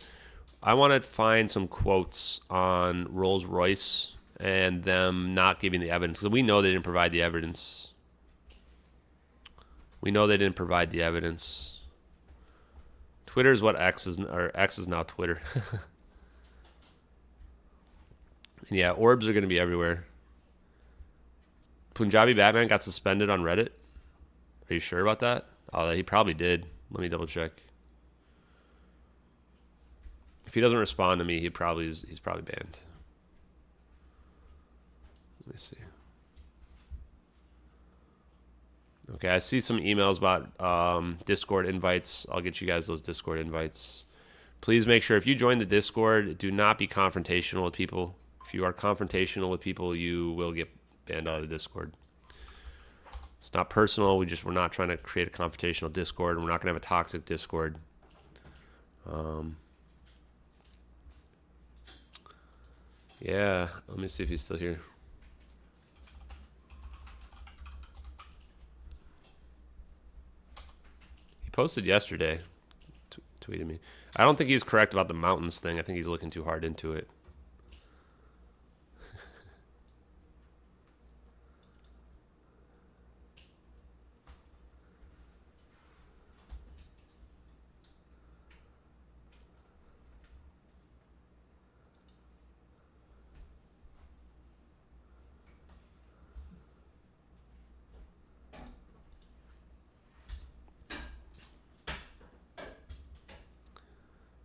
I want to find some quotes on Rolls Royce and them not giving the evidence, because we know they didn't provide the evidence. Twitter is what X is now Twitter. Yeah, orbs are going to be everywhere. Punjabi Batman got suspended on Reddit. Are you sure about that? Oh, he probably did. Let me double check. If he doesn't respond to me, he's probably banned. Let me see. Okay, I see some emails about Discord invites. I'll get you guys those Discord invites. Please make sure if you join the Discord, do not be confrontational with people. If you are confrontational with people, you will get banned out of the Discord. It's not personal. We're not trying to create a confrontational Discord. We're not going to have a toxic Discord. Yeah, let me see if he's still here. He posted yesterday, tweeted me. I don't think he's correct about the mountains thing. I think he's looking too hard into it.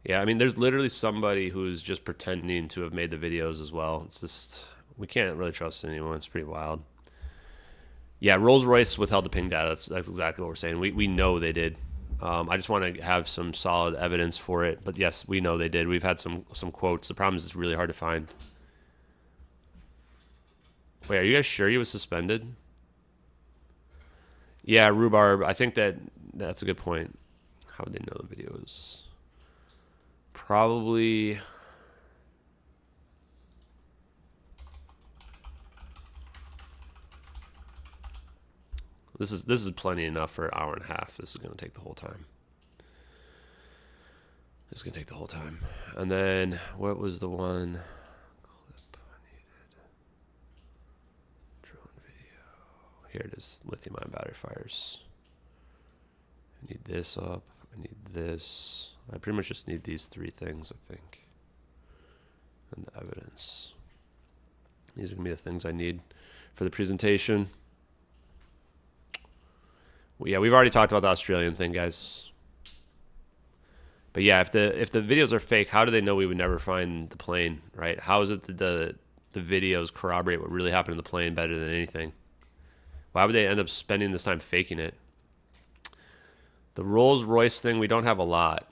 Yeah, I mean, there's literally somebody who's just pretending to have made the videos as well. It's just, we can't really trust anyone. It's pretty wild. Yeah, Rolls-Royce withheld the ping data. That's exactly what we're saying. We know they did. I just want to have some solid evidence for it. But yes, we know they did. We've had some quotes. The problem is it's really hard to find. Wait, are you guys sure he was suspended? Yeah, Rhubarb. I think that's a good point. How would they know the videos? Probably. This is plenty enough for an hour and a half. This is going to take the whole time. It's going to take the whole time. And then, what was the one clip I needed? Drone video. Here it is. Lithium-ion battery fires. I need this up. I need this. I pretty much just need these three things, I think. And the evidence. These are going to be the things I need for the presentation. Well, yeah, we've already talked about the Australian thing, guys. But yeah, if the videos are fake, how do they know we would never find the plane, right? How is it that the videos corroborate what really happened in the plane better than anything? Why would they end up spending this time faking it? The Rolls-Royce thing, we don't have a lot.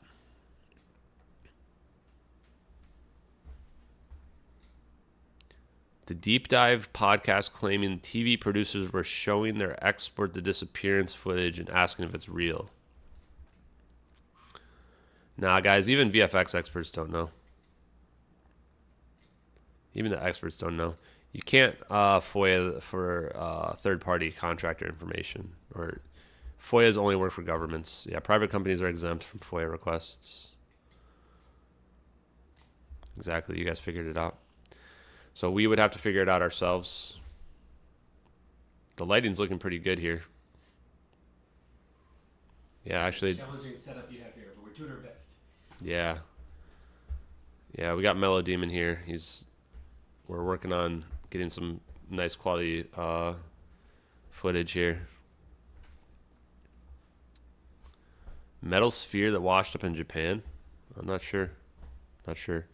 The Deep Dive podcast claiming TV producers were showing their expert the disappearance footage and asking if it's real. Nah, guys, even VFX experts don't know. Even the experts don't know. You can't FOIA for third-party contractor information. Or FOIAs only work for governments. Yeah, private companies are exempt from FOIA requests. Exactly, you guys figured it out. So we would have to figure it out ourselves. The lighting's looking pretty good here. Yeah, actually. Challenging setup you have here, but we're doing our best. Yeah. Yeah, we got Mellow Demon here. We're working on getting some nice quality footage here. Metal sphere that washed up in Japan? I'm not sure. Not sure.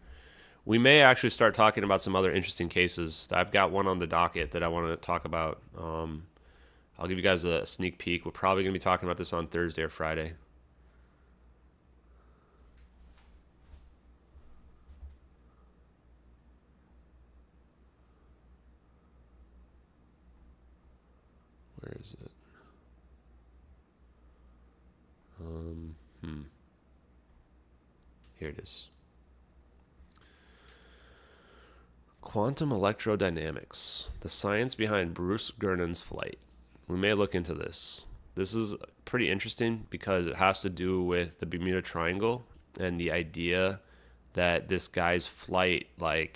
We may actually start talking about some other interesting cases. I've got one on the docket that I want to talk about. I'll give you guys a sneak peek. We're probably going to be talking about this on Thursday or Friday. Where is it? Here it is. Quantum electrodynamics, the science behind Bruce Gernon's flight. We may look into this. This is pretty interesting because it has to do with the Bermuda Triangle and the idea that this guy's flight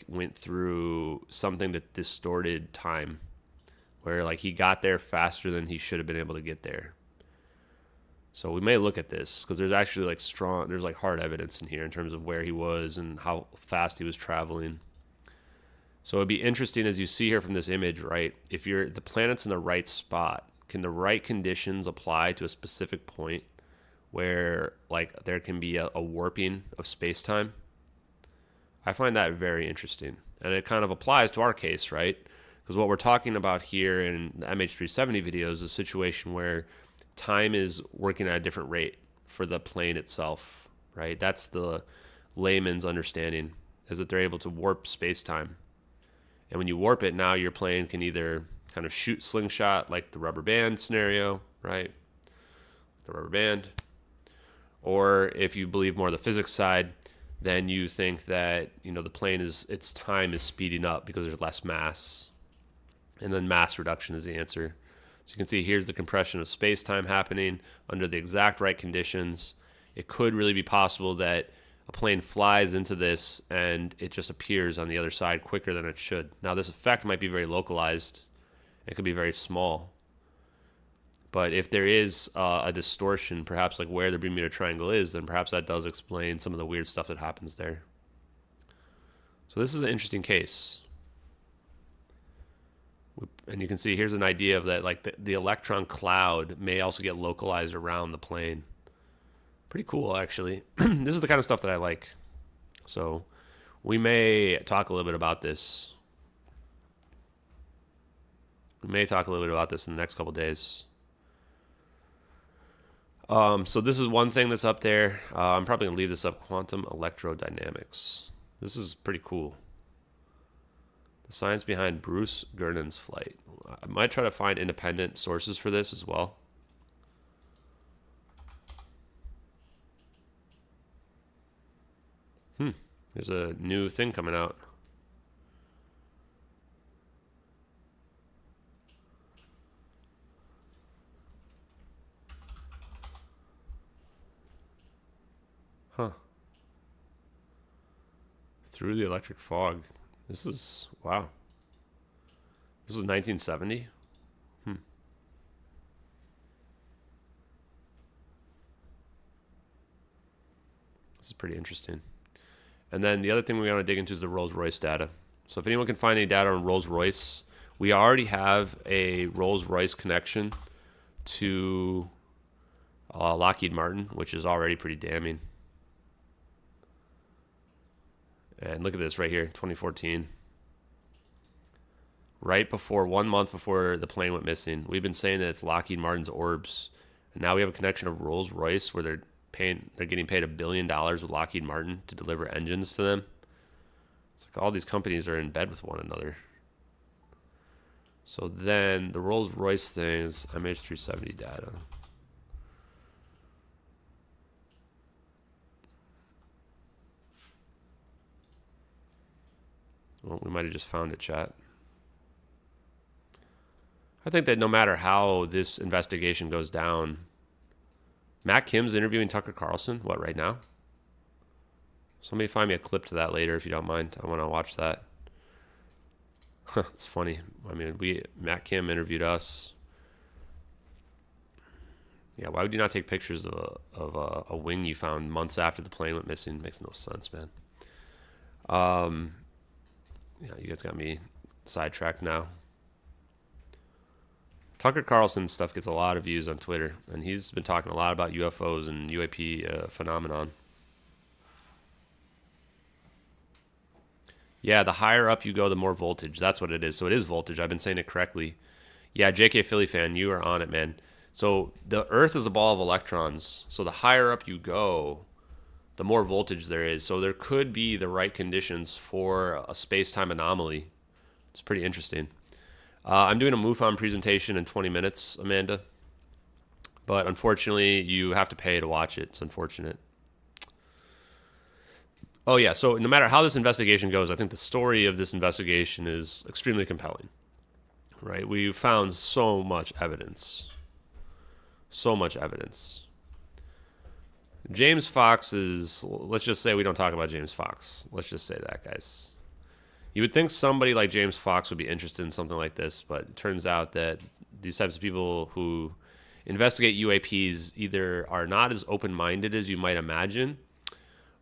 went through something that distorted time, where he got there faster than he should have been able to get there. So we may look at this because there's actually there's hard evidence in here in terms of where he was and how fast he was traveling. So it'd be interesting, as you see here from this image, right? If the planet's in the right spot, can the right conditions apply to a specific point where there can be a warping of space-time? I find that very interesting. And it kind of applies to our case, right? Because what we're talking about here in the MH370 video is a situation where time is working at a different rate for the plane itself, right? That's the layman's understanding, is that they're able to warp space-time. And when you warp it, now your plane can either kind of shoot slingshot like the rubber band scenario, right? The rubber band. Or if you believe more the physics side, then you think that, the plane its time is speeding up because there's less mass. And then mass reduction is the answer. So you can see here's the compression of space-time happening under the exact right conditions. It could really be possible that a plane flies into this and it just appears on the other side quicker than it should. Now this effect might be very localized. It could be very small. But if there is a distortion, perhaps where the Bermuda Triangle is, then perhaps that does explain some of the weird stuff that happens there. So this is an interesting case. And you can see here's an idea of that, the electron cloud may also get localized around the plane. Pretty cool, actually. This is the kind of stuff that I like. So we may talk a little bit about this. We may talk a little bit about this in the next couple days. So this is one thing that's up there. I'm probably going to leave this up. Quantum electrodynamics. This is pretty cool. The science behind Bruce Gernon's flight. I might try to find independent sources for this as well. There's a new thing coming out. Huh. Through the electric fog. This is, wow. This was 1970? This is pretty interesting. And then the other thing we want to dig into is the Rolls-Royce data. So if anyone can find any data on Rolls-Royce, we already have a Rolls-Royce connection to Lockheed Martin, which is already pretty damning. And look at this right here, 2014. Right before, 1 month before the plane went missing, we've been saying that it's Lockheed Martin's orbs. And now we have a connection of Rolls-Royce where they're getting paid $1 billion with Lockheed Martin to deliver engines to them. It's like all these companies are in bed with one another. So then the Rolls-Royce thing is MH370 data. Well, we might have just found it, chat. I think that no matter how this investigation goes down, Matt Kim's interviewing Tucker Carlson. What, right now? Somebody find me a clip to that later if you don't mind. I want to watch that. It's funny. I mean, Matt Kim interviewed us. Yeah, why would you not take pictures of a wing you found months after the plane went missing? Makes no sense, man. Yeah, you guys got me sidetracked now. Tucker Carlson stuff gets a lot of views on Twitter, and he's been talking a lot about UFOs and UAP phenomenon. Yeah, the higher up you go, the more voltage. That's what it is. So it is voltage. I've been saying it correctly. Yeah, JK Philly fan, you are on it, man. So the Earth is a ball of electrons. So the higher up you go, the more voltage there is. So there could be the right conditions for a space-time anomaly. It's pretty interesting. I'm doing a MUFON presentation in 20 minutes, Amanda. But unfortunately, you have to pay to watch it. It's unfortunate. Oh, yeah. So no matter how this investigation goes, I think the story of this investigation is extremely compelling. Right? We've found so much evidence. So much evidence. James Fox is, let's just say we don't talk about James Fox. Let's just say that, guys. You would think somebody like James Fox would be interested in something like this, but it turns out that these types of people who investigate UAPs either are not as open-minded as you might imagine,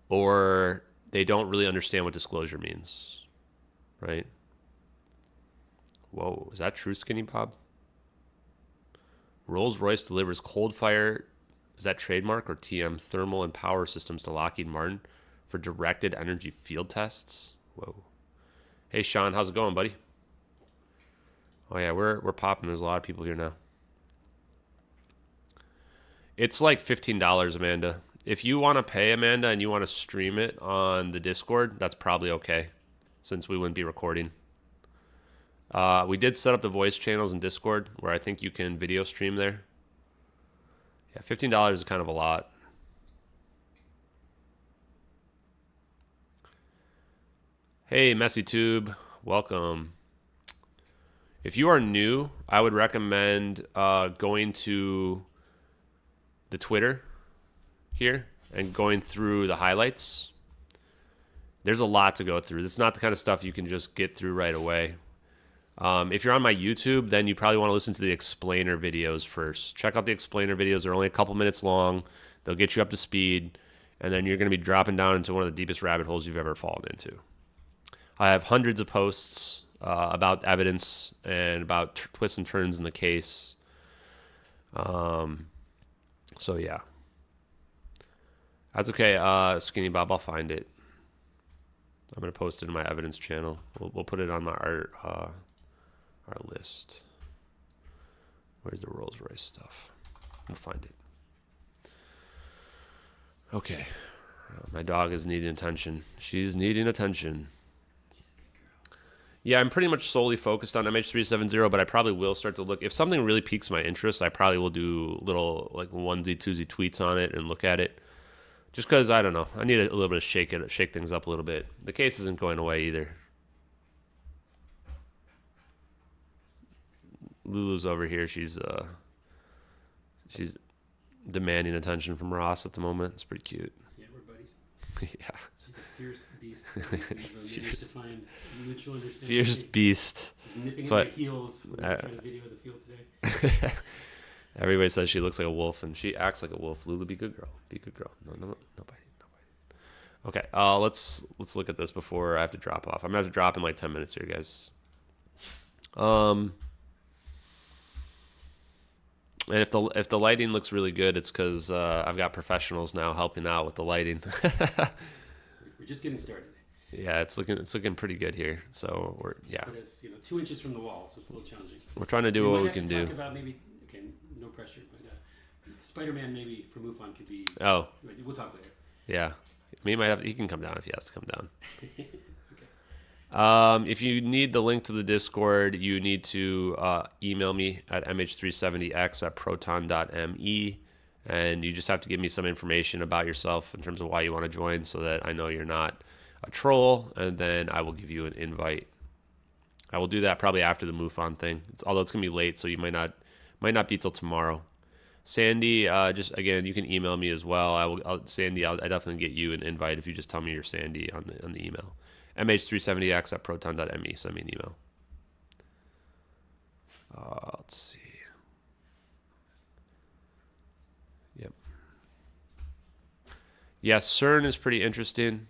or they don't really understand what disclosure means, right? Whoa, is that true, Skinny Bob? Rolls-Royce delivers cold-fire, is that trademark or TM, thermal and power systems to Lockheed Martin for directed energy field tests? Whoa. Hey, Sean, how's it going, buddy? Oh, yeah, we're popping. There's a lot of people here now. It's like $15, Amanda. If you want to pay, Amanda, and you want to stream it on the Discord, that's probably okay, since we wouldn't be recording. We did set up the voice channels in Discord, where I think you can video stream there. Yeah, $15 is kind of a lot. Hey, MessyTube, welcome. If you are new, I would recommend going to the Twitter here and going through the highlights. There's a lot to go through. This is not the kind of stuff you can just get through right away. If you're on my YouTube, then you probably want to listen to the explainer videos first. Check out the explainer videos. They're only a couple minutes long. They'll get you up to speed, and then you're going to be dropping down into one of the deepest rabbit holes you've ever fallen into. I have hundreds of posts about evidence and about twists and turns in the case. So yeah. That's okay, Skinny Bob. I'll find it. I'm going to post it in my evidence channel. We'll put it on my our list. Where's the Rolls-Royce stuff? We'll find it. Okay. My dog is needing attention. She's needing attention. Yeah, I'm pretty much solely focused on MH370, but I probably will start to look. If something really piques my interest, I probably will do little like onesie, twosie tweets on it and look at it. Just because, I don't know. I need a little bit of shake things up a little bit. The case isn't going away either. Lulu's over here. She's demanding attention from Ross at the moment. It's pretty cute. Yeah, we're buddies. Yeah. She's a fierce beast. We've managed to find mutual understanding. Fierce beast. She's nipping That's at my what- heels when I'm trying to video the field today. Everybody says she looks like a wolf, and she acts like a wolf. Lulu, be good girl. Be good girl. No biting. Okay, let's look at this before I have to drop off. I'm gonna have to drop in like 10 minutes here, guys. And if the lighting looks really good, it's because I've got professionals now helping out with the lighting. We're just getting started. Yeah, it's looking pretty good here. So But it's 2 inches from the wall, so it's a little challenging. we're trying to do what we might can have to do. talk about maybe, okay, no pressure, but Spider-Man maybe for MUFON could be. Oh, We'll talk later. yeah. He can come down if he has to come down. Okay. If you need the link to the Discord, you need to email me at mh370x@proton.me, and you just have to give me some information about yourself in terms of why you want to join, so that I know you're not a troll, and then I will give you an invite. I will do that probably after the MUFON thing. Although it's gonna be late, so you might not be till tomorrow. Sandy, just again, you can email me as well. Sandy, I definitely get you an invite if you just tell me you're Sandy on the email. mh370x@proton.me. Send me an email. Let's see. Yep. Yeah, CERN is pretty interesting.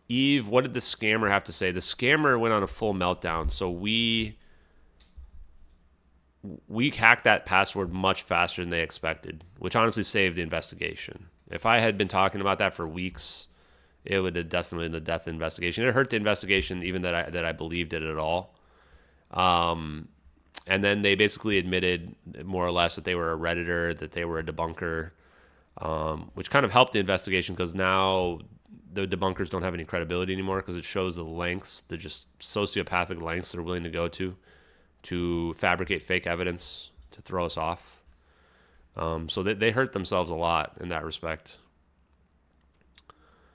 Eve, what did the scammer have to say? The scammer went on a full meltdown, so we hacked that password much faster than they expected, which honestly saved the investigation. If I had been talking about that for weeks, it would have definitely been the death investigation. It hurt the investigation even that I believed it at all. And then they basically admitted more or less that they were a Redditor, that they were a debunker, which kind of helped the investigation because now the debunkers don't have any credibility anymore because it shows the lengths, the just sociopathic lengths they're willing to go to fabricate fake evidence to throw us off. So they hurt themselves a lot in that respect.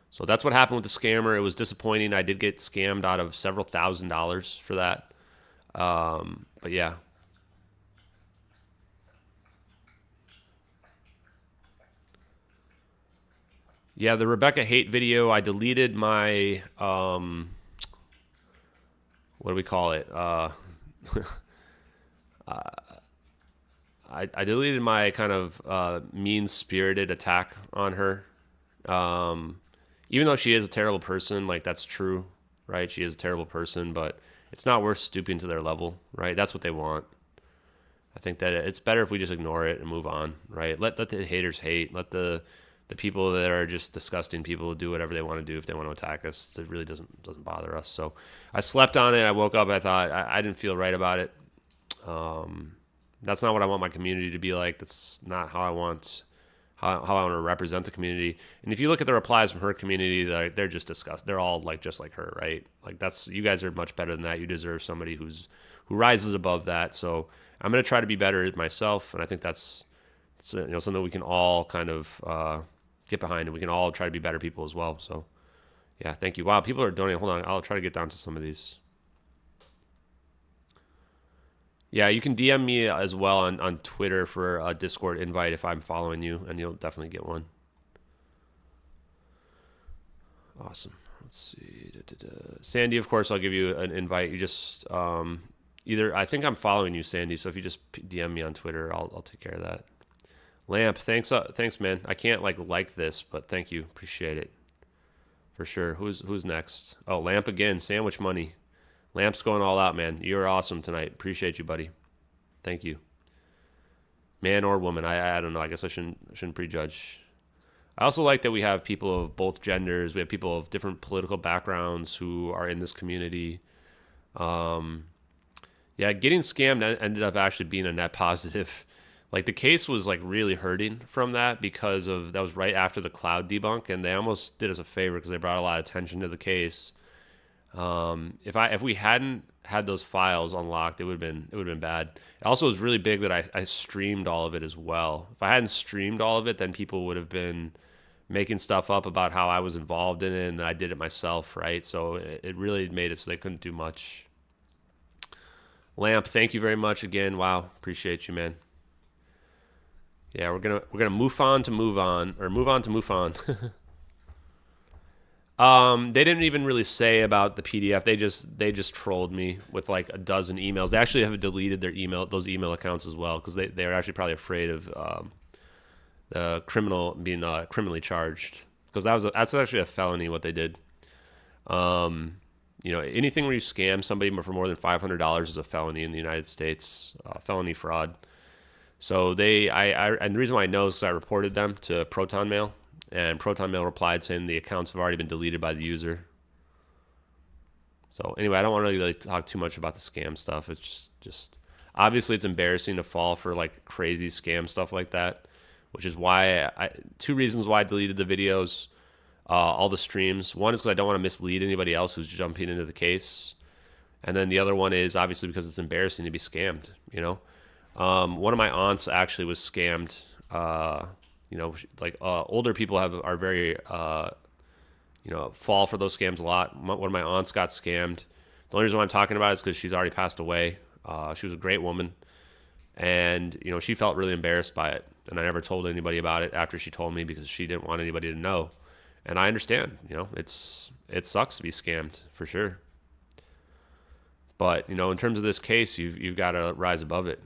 So that's what happened with the scammer. It was disappointing. I did get scammed out of several $1,000s for that. But yeah. Yeah, the Rebecca hate video, I deleted my, what do we call it? I deleted my kind of mean-spirited attack on her. Even though she is a terrible person, like that's true, right? She is a terrible person, but it's not worth stooping to their level, right? That's what they want. I think that it's better if we just ignore it and move on, right? Let the haters hate. Let the people that are just disgusting people do whatever they want to do if they want to attack us. It really doesn't bother us. So I slept on it. I woke up. I thought I didn't feel right about it. That's not what I want my community to be like. That's not how I want how I want to represent the community. And if you look at the replies from her community, they're just disgusting. They're all like just like her, right? Like you guys are much better than that. You deserve somebody who rises above that. So I'm gonna try to be better myself, and I think that's something we can all kind of get behind, and we can all try to be better people as well. So yeah, thank you. Wow, people are donating. Hold on, I'll try to get down to some of these. Yeah, you can DM me as well on Twitter for a Discord invite if I'm following you, and you'll definitely get one. Awesome. Let's see. Sandy, of course, I'll give you an invite. You just I think I'm following you, Sandy. So if you just DM me on Twitter, I'll take care of that. Lamp, thanks, man. I can't like this, but thank you, appreciate it, for sure. Who's next? Oh, Lamp again. Sandwich money. Lamp's going all out, man. You're awesome tonight. Appreciate you, buddy. Thank you. Man or woman, I don't know. I guess I shouldn't prejudge. I also like that we have people of both genders. We have people of different political backgrounds who are in this community. Yeah, getting scammed ended up actually being a net positive. Like the case was like really hurting from that because that was right after the cloud debunk, and they almost did us a favor because they brought a lot of attention to the case. If we hadn't had those files unlocked, it would have been bad. It also was really big that I streamed all of it as well. If I hadn't streamed all of it, then people would have been making stuff up about how I was involved in it and I did it myself, right? So it really made it so they couldn't do much. Lamp, thank you very much again. Wow, appreciate you, man. Yeah, we're gonna MUFON to move on, or move on to MUFON. They didn't even really say about the PDF. They just trolled me with like a dozen emails. They actually have deleted those email accounts as well, because they're actually probably afraid of the criminal being criminally charged, because that's actually a felony what they did. Anything where you scam somebody for more than $500 is a felony in the United States, felony fraud. So and the reason why I know is because I reported them to Proton Mail, and Proton Mail replied saying the accounts have already been deleted by the user. So anyway, I don't want to really talk too much about the scam stuff. It's just obviously it's embarrassing to fall for like crazy scam stuff like that, which is why two reasons why I deleted the videos, all the streams. One is because I don't want to mislead anybody else who's jumping into the case, and then the other one is obviously because it's embarrassing to be scammed. One of my aunts actually was scammed. Older people are very fall for those scams a lot. One of my aunts got scammed. The only reason why I'm talking about it is because she's already passed away. She was a great woman, and she felt really embarrassed by it, and I never told anybody about it after she told me, because she didn't want anybody to know. And I understand, it sucks to be scammed for sure. But in terms of this case, you've got to rise above it.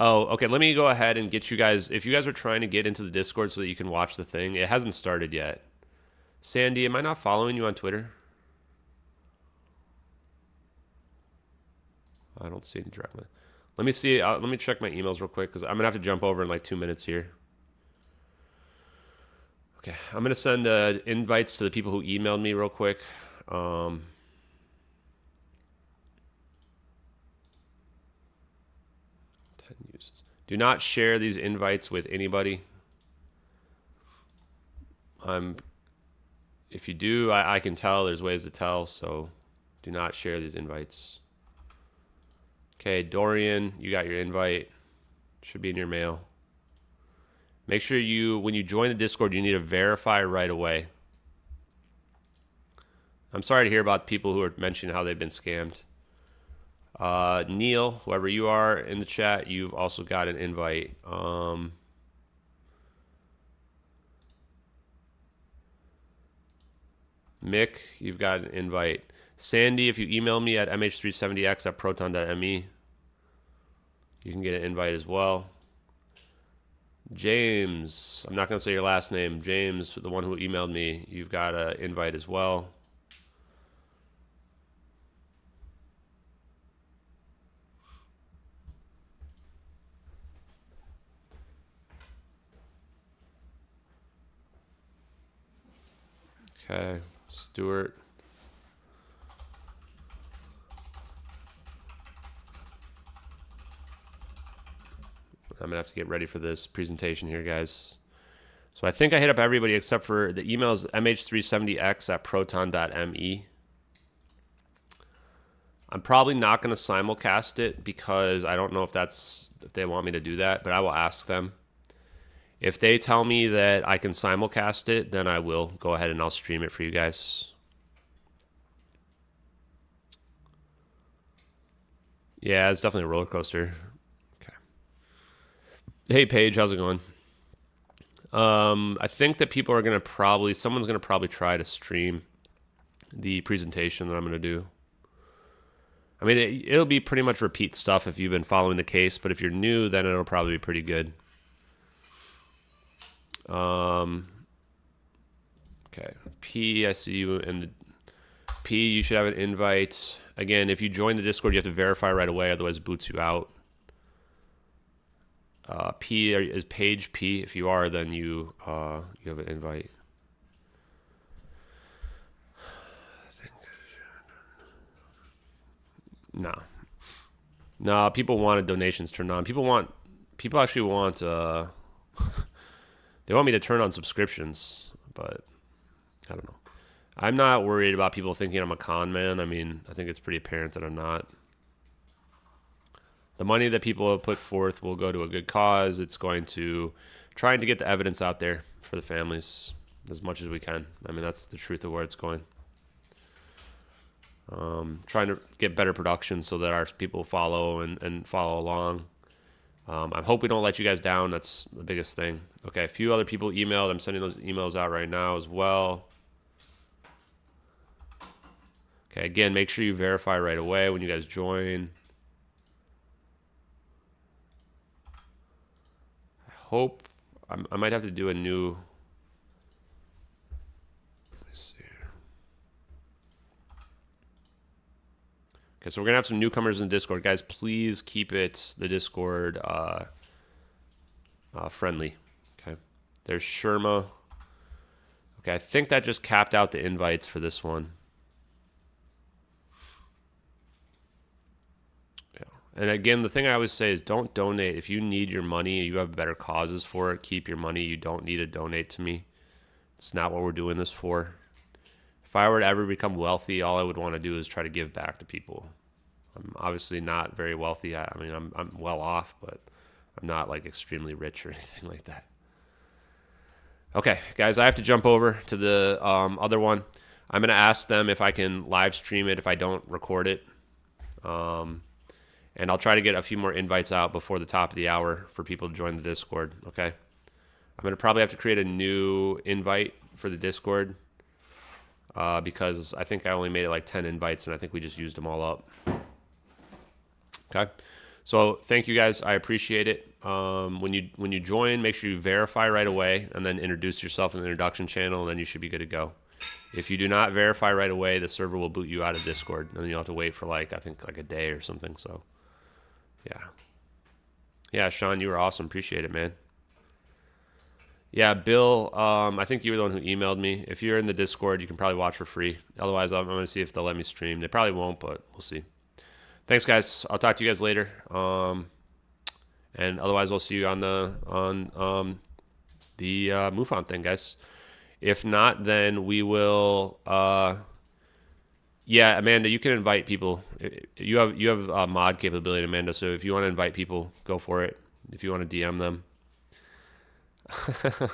Oh, okay. Let me go ahead and get you guys. If you guys are trying to get into the Discord so that you can watch the thing, it hasn't started yet. Sandy, am I not following you on Twitter? I don't see any directly. Let me see. Let me check my emails real quick, because I'm gonna have to jump over in like 2 minutes here. Okay, I'm gonna send invites to the people who emailed me real quick. 10 uses. Do not share these invites with anybody. If you do, I can tell. There's ways to tell, so do not share these invites. Okay, Dorian, you got your invite. Should be in your mail. Make sure when you join the Discord, you need to verify right away. I'm sorry to hear about people who are mentioning how they've been scammed. Neil, whoever you are in the chat, you've also got an invite. Mick, you've got an invite. Sandy, if you email me at MH370x@proton.me, you can get an invite as well. James, I'm not going to say your last name. James, the one who emailed me, you've got an invite as well. Okay, Stuart. I'm gonna have to get ready for this presentation here, guys. So I think I hit up everybody except for the email is mh370x@proton.me. I'm probably not going to simulcast it because I don't know if they want me to do that, but I will ask them. If they tell me that I can simulcast it, then I will go ahead and I'll stream it for you guys. Yeah, it's definitely a roller coaster. Okay. Hey, Paige, how's it going? I think that people are going to someone's going to probably try to stream the presentation that I'm going to do. I mean, it'll be pretty much repeat stuff if you've been following the case, but if you're new, then it'll probably be pretty good. Okay. P, I see you in the P, you should have an invite. Again, if you join the Discord, you have to verify right away, otherwise it boots you out. P is Page P. If you are, then you have an invite. No, people wanted donations turned on. People actually want They want me to turn on subscriptions, but I don't know. I'm not worried about people thinking I'm a con man. I mean, I think it's pretty apparent that I'm not. The money that people have put forth will go to a good cause. It's going to trying to get the evidence out there for the families as much as we can. I mean, that's the truth of where it's going. Trying to get better production so that our people follow and follow along. I hope we don't let you guys down. That's the biggest thing. Okay, a few other people emailed. I'm sending those emails out right now as well. Okay, again, make sure you verify right away when you guys join. I hope I might have to do a new. Let me see. Okay, so we're gonna have some newcomers in Discord, guys. Please keep the Discord friendly. Okay, there's Sherma. Okay, I think that just capped out the invites for this one. And again, the thing I always say is don't donate. If you need your money, you have better causes for it, keep your money. You don't need to donate to me. It's not what we're doing this for. If I were to ever become wealthy, all I would want to do is try to give back to people. I'm obviously not very wealthy. I mean, I'm well off, but I'm not like extremely rich or anything like that. Okay, guys, I have to jump over to the other one. I'm going to ask them if I can live stream it if I don't record it. And I'll try to get a few more invites out before the top of the hour for people to join the Discord, okay? I'm going to probably have to create a new invite for the Discord because I think I only made it like 10 invites, and I think we just used them all up. Okay? So thank you, guys. I appreciate it. When you join, make sure you verify right away and then introduce yourself in the introduction channel, and then you should be good to go. If you do not verify right away, the server will boot you out of Discord, and then you'll have to wait for I think a day or something, so... Yeah, Sean, you were awesome. Appreciate it, man. Yeah, Bill, I think you were the one who emailed me. If you're in the Discord, you can probably watch for free. Otherwise, I'm going to see if they'll let me stream. They probably won't, but we'll see. Thanks, guys. I'll talk to you guys later. And otherwise, we'll see you on the MUFON thing, guys. If not, then we will... Yeah, Amanda, you can invite people. You have mod capability, Amanda. So if you want to invite people, go for it. If you want to DM them, you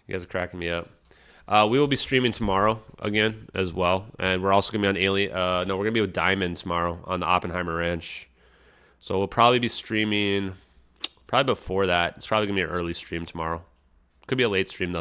guys are cracking me up. We will be streaming tomorrow again as well, and we're also gonna be on Alien. No, we're gonna be with Diamond tomorrow on the Oppenheimer Ranch. So we'll probably be streaming probably before that. It's probably gonna be an early stream tomorrow. Could be a late stream though.